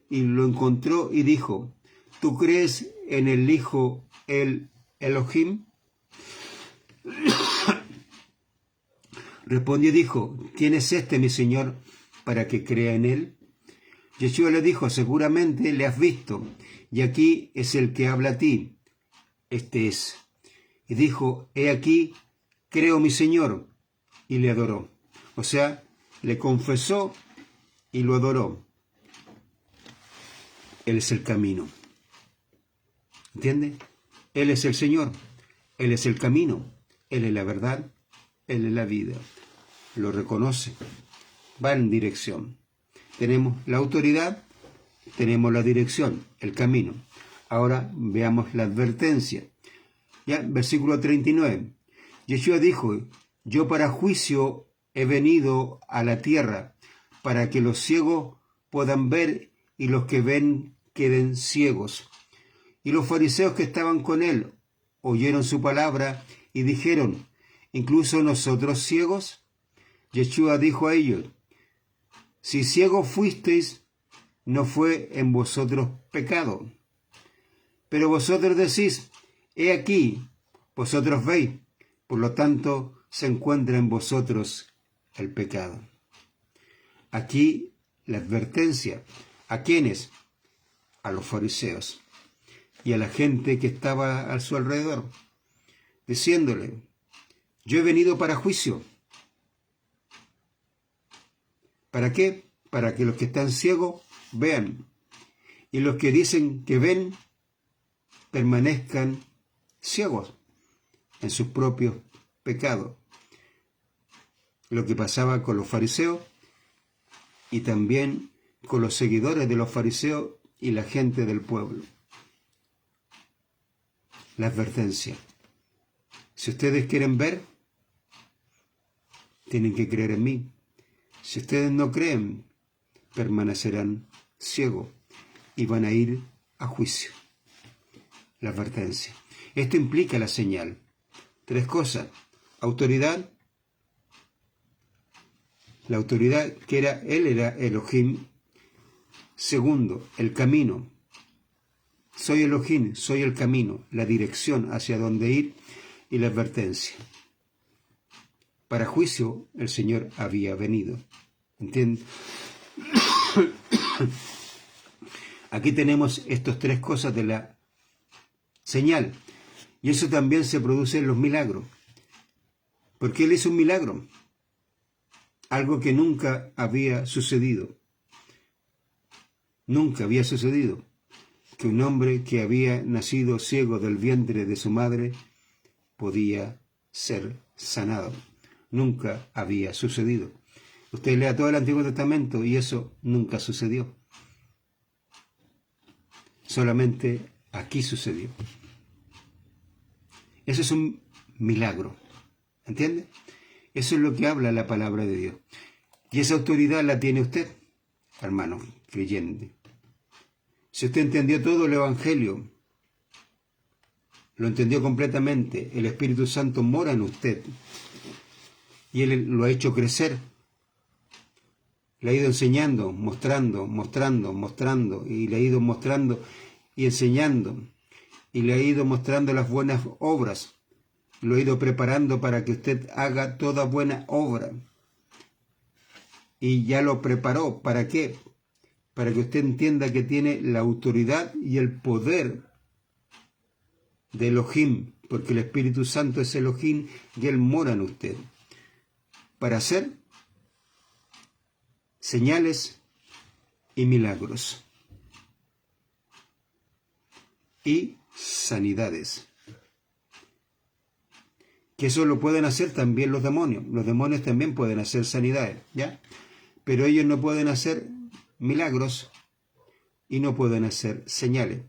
y lo encontró y dijo, ¿tú crees en el Hijo, el Elohim? Respondió y dijo, ¿quién es este mi Señor para que crea en él? Yeshua le dijo, seguramente le has visto, y aquí es el que habla a ti, este es. Y dijo, he aquí, creo mi Señor, y le adoró. O sea, le confesó y lo adoró. Él es el camino. ¿Entiende? Él es el Señor, Él es el camino, Él es la verdad, Él es la vida. Lo reconoce, va en dirección. Tenemos la autoridad, tenemos la dirección, el camino. Ahora veamos la advertencia. Ya, versículo 39. Yeshua dijo, yo para juicio he venido a la tierra, para que los ciegos puedan ver y los que ven queden ciegos. Y los fariseos que estaban con él oyeron su palabra y dijeron, ¿incluso nosotros ciegos? Yeshua dijo a ellos, si ciegos fuisteis, no fue en vosotros pecado. Pero vosotros decís, he aquí, vosotros veis, por lo tanto se encuentra en vosotros el pecado. Aquí la advertencia, ¿a quiénes? A los fariseos y a la gente que estaba a su alrededor, diciéndole, yo he venido para juicio. ¿Para qué? Para que los que están ciegos vean y los que dicen que ven permanezcan ciegos en sus propios pecados. Lo que pasaba con los fariseos y también con los seguidores de los fariseos y la gente del pueblo. La advertencia. Si ustedes quieren ver, tienen que creer en mí. Si ustedes no creen, permanecerán ciegos y van a ir a juicio. La advertencia. Esto implica la señal. 3 cosas. Autoridad. La autoridad que él era Elohim. Segundo, el camino. Soy Elohim, soy el camino, la dirección hacia dónde ir y la advertencia. Para juicio el Señor había venido. ¿Entiendes? Aquí tenemos estas tres cosas de la señal. Y eso también se produce en los milagros. Porque Él hizo un milagro. Algo que nunca había sucedido. Nunca había sucedido que un hombre que había nacido ciego del vientre de su madre podía ser sanado. Nunca había sucedido. Usted lea todo el Antiguo Testamento y eso nunca sucedió. Solamente aquí sucedió. Eso es un milagro. ¿Entiende? Eso es lo que habla la palabra de Dios. Y esa autoridad la tiene usted, hermano creyente. Si usted entendió todo el Evangelio, lo entendió completamente, el Espíritu Santo mora en usted y Él lo ha hecho crecer. Le ha ido enseñando, mostrando, y le ha ido mostrando y enseñando, y le ha ido mostrando las buenas obras. Lo ha ido preparando para que usted haga toda buena obra. Y ya lo preparó. ¿Para qué? Para que usted entienda que tiene la autoridad y el poder de Elohim, porque el Espíritu Santo es Elohim y Él mora en usted. Para hacer señales y milagros y sanidades. Que eso lo pueden hacer también los demonios. Los demonios también pueden hacer sanidades, ¿ya? Pero ellos no pueden hacer milagros y no pueden hacer señales.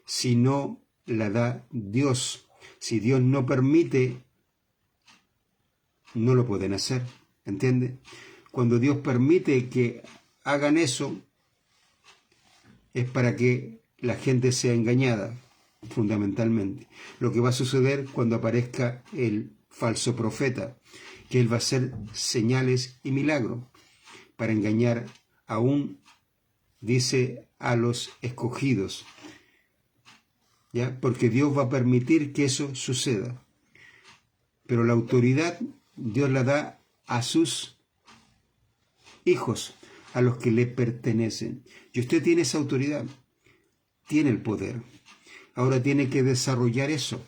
Si no la da Dios, si Dios no permite, no lo pueden hacer, ¿entiende? Cuando Dios permite que hagan eso, es para que la gente sea engañada, fundamentalmente. Lo que va a suceder cuando aparezca el falso profeta, que él va a hacer señales y milagros para engañar aún, dice, a los escogidos, ¿ya? Porque Dios va a permitir que eso suceda. Pero la autoridad Dios la da a sus hijos, a los que le pertenecen. Y usted tiene esa autoridad, tiene el poder. Ahora tiene que desarrollar eso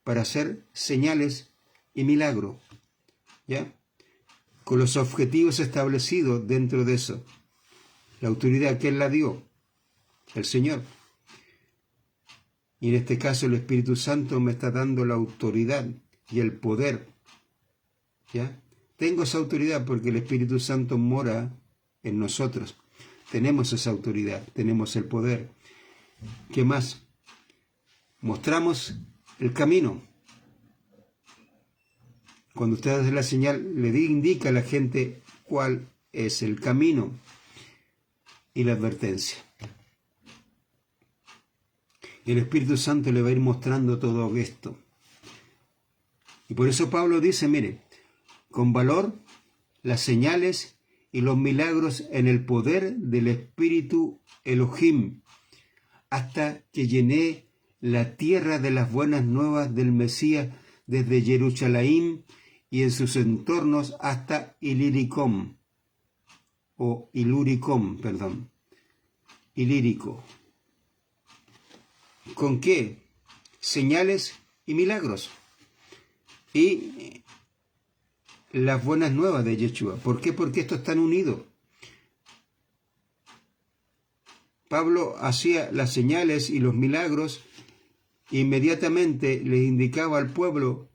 para hacer señales y milagros, ¿ya? Con los objetivos establecidos dentro de eso. La autoridad que Él la dio, el Señor. Y en este caso el Espíritu Santo me está dando la autoridad y el poder, ¿ya? Tengo esa autoridad porque el Espíritu Santo mora en nosotros. Tenemos esa autoridad, tenemos el poder. ¿Qué más? Mostramos el camino. Cuando usted hace la señal, le indica a la gente cuál es el camino y la advertencia. Y el Espíritu Santo le va a ir mostrando todo esto. Y por eso Pablo dice, mire, con valor, las señales y los milagros en el poder del Espíritu Elohim, hasta que llené la tierra de las buenas nuevas del Mesías desde Jerusalén y en sus entornos hasta Ilíricum, o Iluricum, perdón, Ilírico. ¿Con qué? Señales y milagros. Y las buenas nuevas de Yeshua. ¿Por qué? Porque estos están unidos. Pablo hacía las señales y los milagros, e inmediatamente les indicaba al pueblo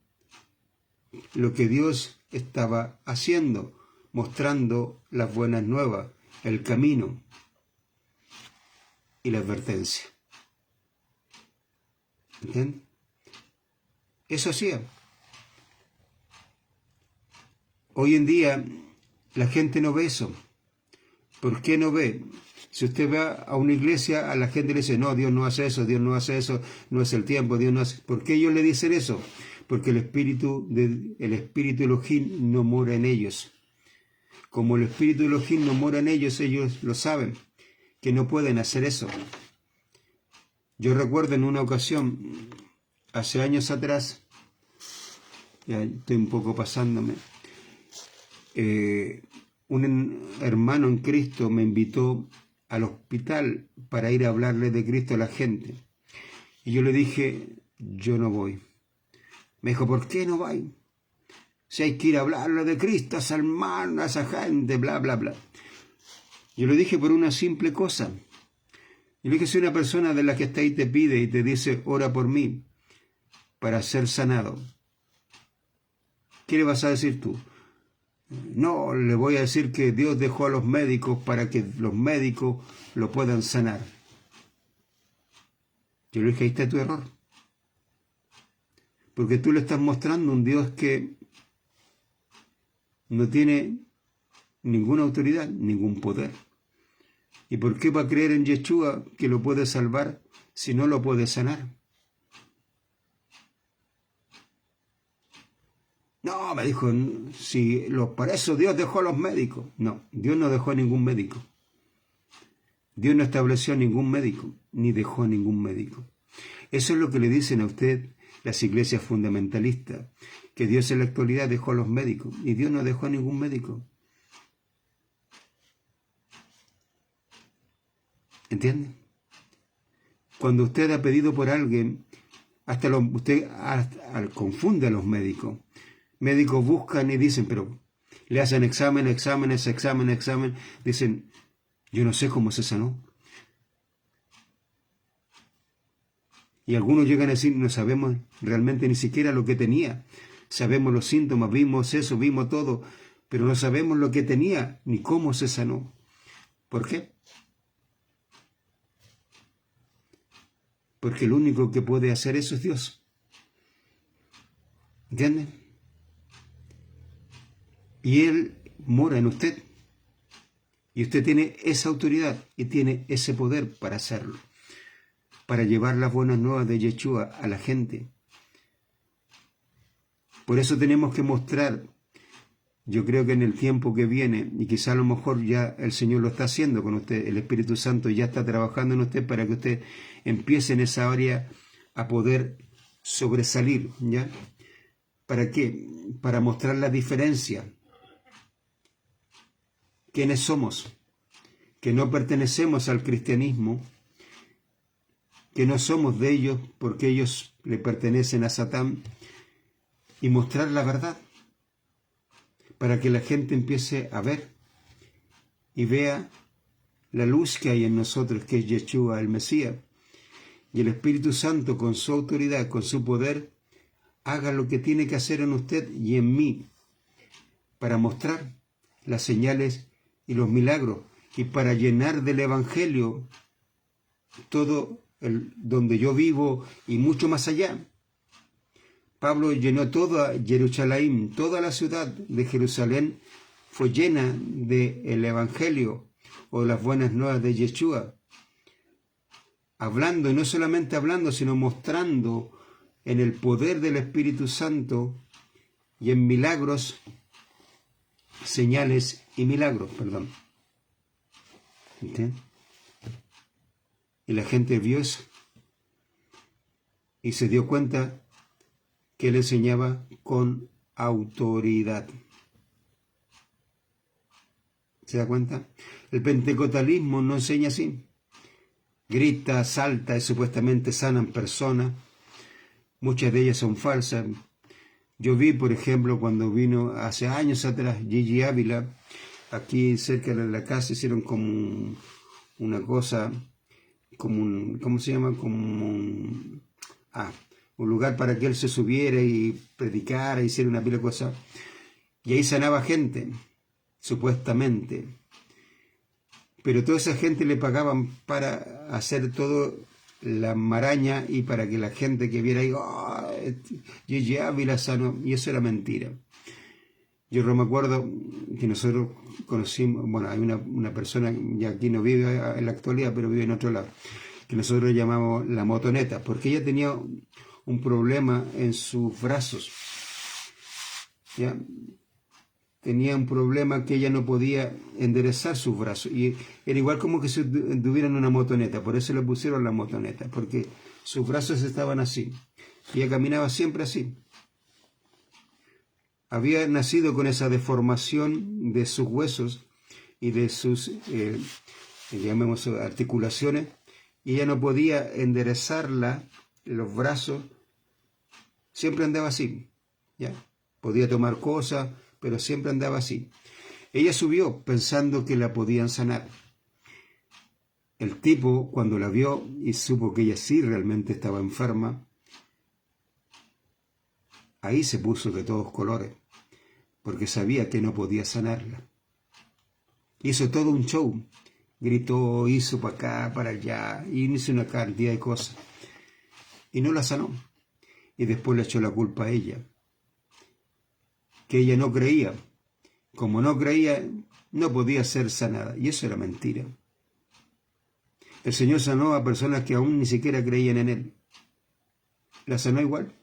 lo que Dios estaba haciendo, mostrando las buenas nuevas, el camino y la advertencia. ¿Entienden? Eso hacía. Hoy en día la gente no ve eso. ¿Por qué no ve? Si usted va a una iglesia, a la gente le dice, no, Dios no hace eso, Dios no hace eso, no es el tiempo, Dios no hace... ¿Por qué ellos le dicen eso? Porque el espíritu Elohim no mora en ellos. Como el espíritu Elohim no mora en ellos, ellos lo saben, que no pueden hacer eso. Yo recuerdo en una ocasión, hace años atrás, ya estoy un poco pasándome, un hermano en Cristo me invitó al hospital para ir a hablarle de Cristo a la gente. Y yo le dije, yo no voy. Me dijo, ¿por qué no vais? Si hay que ir a hablarle de Cristo a ese hermano, a esa gente, bla, bla, bla. Yo le dije por una simple cosa. Yo le dije, si una persona de la que está ahí te pide y te dice, ora por mí para ser sanado, ¿qué le vas a decir tú? No, le voy a decir que Dios dejó a los médicos para que los médicos lo puedan sanar. Yo le dije, ahí está tu error. Porque tú le estás mostrando un Dios que no tiene ninguna autoridad, ningún poder. ¿Y por qué va a creer en Yeshua que lo puede salvar si no lo puede sanar? No, me dijo, si para eso Dios dejó a los médicos. No, Dios no dejó a ningún médico. Dios no estableció a ningún médico, ni dejó a ningún médico. Eso es lo que le dicen a usted las iglesias fundamentalistas, que Dios en la actualidad dejó a los médicos, y Dios no dejó a ningún médico. ¿Entiende? Cuando usted ha pedido por alguien, usted confunde a los médicos. Médicos buscan y dicen, pero le hacen exámenes. Dicen, yo no sé cómo se sanó. Y algunos llegan a decir, no sabemos realmente ni siquiera lo que tenía. Sabemos los síntomas, vimos eso, vimos todo, pero no sabemos lo que tenía ni cómo se sanó. ¿Por qué? Porque el único que puede hacer eso es Dios. ¿Entienden? Y Él mora en usted. Y usted tiene esa autoridad y tiene ese poder para hacerlo. Para llevar las buenas nuevas de Yeshua a la gente. Por eso tenemos que mostrar, yo creo que en el tiempo que viene, y quizá a lo mejor ya el Señor lo está haciendo con usted, el Espíritu Santo ya está trabajando en usted para que usted empiece en esa área a poder sobresalir, ¿ya? ¿Para qué? Para mostrar la diferencia. ¿Quiénes somos? Que no pertenecemos al cristianismo, que no somos de ellos porque ellos le pertenecen a Satán, y mostrar la verdad para que la gente empiece a ver y vea la luz que hay en nosotros, que es Yeshua, el Mesías, y el Espíritu Santo con su autoridad, con su poder, haga lo que tiene que hacer en usted y en mí para mostrar las señales y los milagros y para llenar del Evangelio todo donde yo vivo y mucho más allá. Pablo llenó toda Jerusalén, toda la ciudad de Jerusalén fue llena del Evangelio o las buenas nuevas de Yeshua. Hablando, y no solamente hablando, sino mostrando en el poder del Espíritu Santo y en milagros, señales y milagros, perdón. ¿Entiendes? Y la gente vio eso y se dio cuenta que él enseñaba con autoridad. ¿Se da cuenta? El pentecostalismo no enseña así. Grita, salta y supuestamente sanan personas. Muchas de ellas son falsas. Yo vi, por ejemplo, cuando vino hace años atrás Gigi Ávila, aquí cerca de la casa hicieron como una cosa, como ¿cómo se llama? Un lugar para que él se subiera y predicara, hiciera una pila de cosas. Y ahí sanaba gente, supuestamente. Pero toda esa gente le pagaban para hacer todo la maraña y para que la gente que viera ahí, Gigi Ávila sanó, y eso era mentira. Yo me acuerdo que nosotros conocimos, bueno, hay una persona, ya aquí no vive en la actualidad, pero vive en otro lado, que nosotros llamamos la motoneta, porque ella tenía un problema en sus brazos, ¿ya? tenía un problema que ella no podía enderezar sus brazos. Y era igual como que si tuvieran una motoneta, por eso le pusieron la motoneta, porque sus brazos estaban así. Y ella caminaba siempre así. Había nacido con esa deformación de sus huesos y de sus, llamemos, articulaciones, y ella no podía enderezarla, los brazos, siempre andaba así, ¿ya? Podía tomar cosas, pero siempre andaba así. Ella subió pensando que la podían sanar. El tipo, cuando la vio y supo que ella sí realmente estaba enferma, ahí se puso de todos colores, porque sabía que no podía sanarla. Hizo todo un show, gritó, hizo para acá, para allá, y hizo una cantidad de cosas. Y no la sanó. Y después le echó la culpa a ella, que ella no creía. Como no creía, no podía ser sanada. Y eso era mentira. El Señor sanó a personas que aún ni siquiera creían en Él. La sanó igual.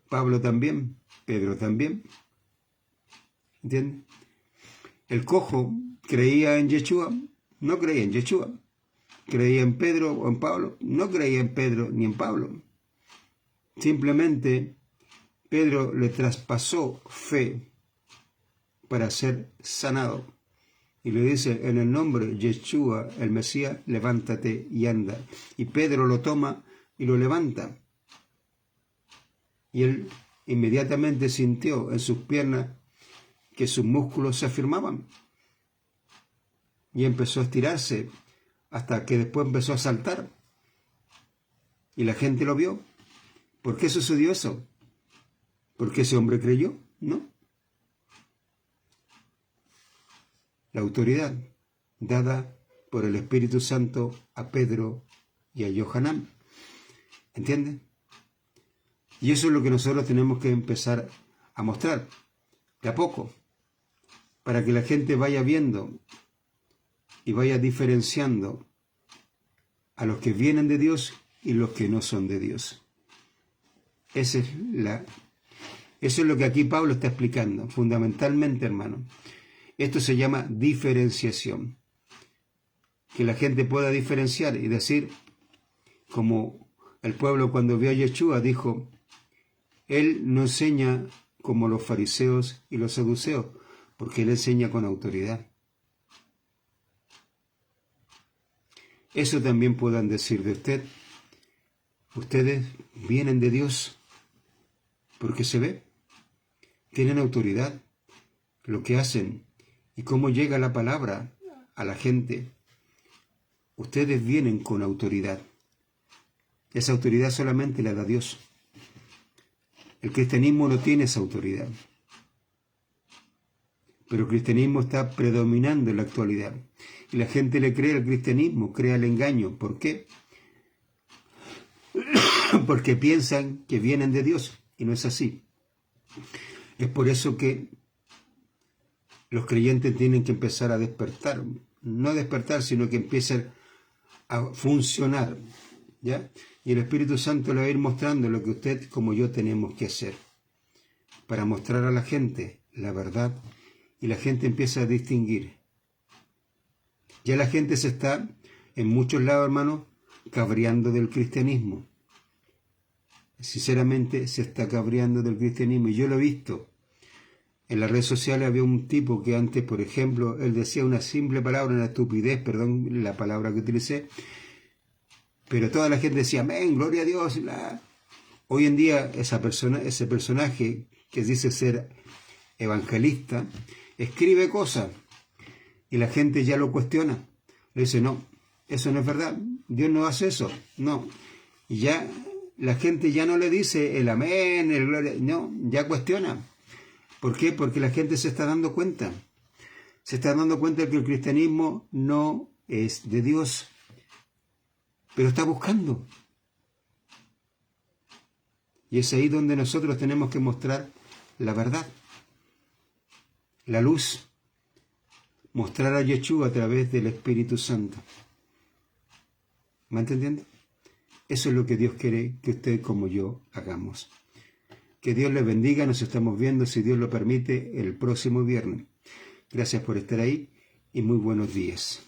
Pablo también, Pedro también. ¿Entienden? El cojo creía en Yeshua, no creía en Yeshua. Creía en Pedro o en Pablo, no creía en Pedro ni en Pablo. Simplemente Pedro le traspasó fe para ser sanado. Y le dice, en el nombre de Yeshua, el Mesías, levántate y anda. Y Pedro lo toma y lo levanta. Y él inmediatamente sintió en sus piernas que sus músculos se afirmaban. Y empezó a estirarse hasta que después empezó a saltar. Y la gente lo vio. ¿Por qué sucedió eso? ¿Porque ese hombre creyó? No. La autoridad dada por el Espíritu Santo a Pedro y a Yohanan. ¿Entienden? Y eso es lo que nosotros tenemos que empezar a mostrar, de a poco, para que la gente vaya viendo y vaya diferenciando a los que vienen de Dios y los que no son de Dios. Eso es lo que aquí Pablo está explicando, fundamentalmente, hermano. Esto se llama diferenciación. Que la gente pueda diferenciar y decir, como el pueblo cuando vio a Yeshua dijo, él no enseña como los fariseos y los saduceos, porque él enseña con autoridad. Eso también puedan decir de usted. Ustedes vienen de Dios porque se ve, tienen autoridad, lo que hacen y cómo llega la palabra a la gente. Ustedes vienen con autoridad. Esa autoridad solamente la da Dios. El cristianismo no tiene esa autoridad. Pero el cristianismo está predominando en la actualidad. Y la gente le cree al cristianismo, cree al engaño. ¿Por qué? Porque piensan que vienen de Dios. Y no es así. Es por eso que los creyentes tienen que empezar a despertar. No despertar, sino que empiezan a funcionar. ¿Ya? Y el Espíritu Santo le va a ir mostrando lo que usted como yo tenemos que hacer. Para mostrar a la gente la verdad. Y la gente empieza a distinguir. Ya la gente se está, en muchos lados, hermanos, cabreando del cristianismo. Sinceramente, se está cabreando del cristianismo. Y yo lo he visto. En las redes sociales había un tipo que antes, por ejemplo, él decía una simple palabra, una estupidez, perdón la palabra que utilicé, pero toda la gente decía, amén, gloria a Dios. Hoy en día ese personaje que dice ser evangelista, escribe cosas y la gente ya lo cuestiona. Le dice, no, eso no es verdad, Dios no hace eso, no. Y ya la gente ya no le dice el amén, el gloria, no, ya cuestiona. ¿Por qué? Porque la gente se está dando cuenta. Se está dando cuenta de que el cristianismo no es de Dios, pero está buscando. Y es ahí donde nosotros tenemos que mostrar la verdad, la luz, mostrar a Yeshua a través del Espíritu Santo. ¿Me entendiendo? Eso es lo que Dios quiere que usted como yo hagamos. Que Dios les bendiga. Nos estamos viendo, si Dios lo permite, el próximo viernes. Gracias por estar ahí y muy buenos días.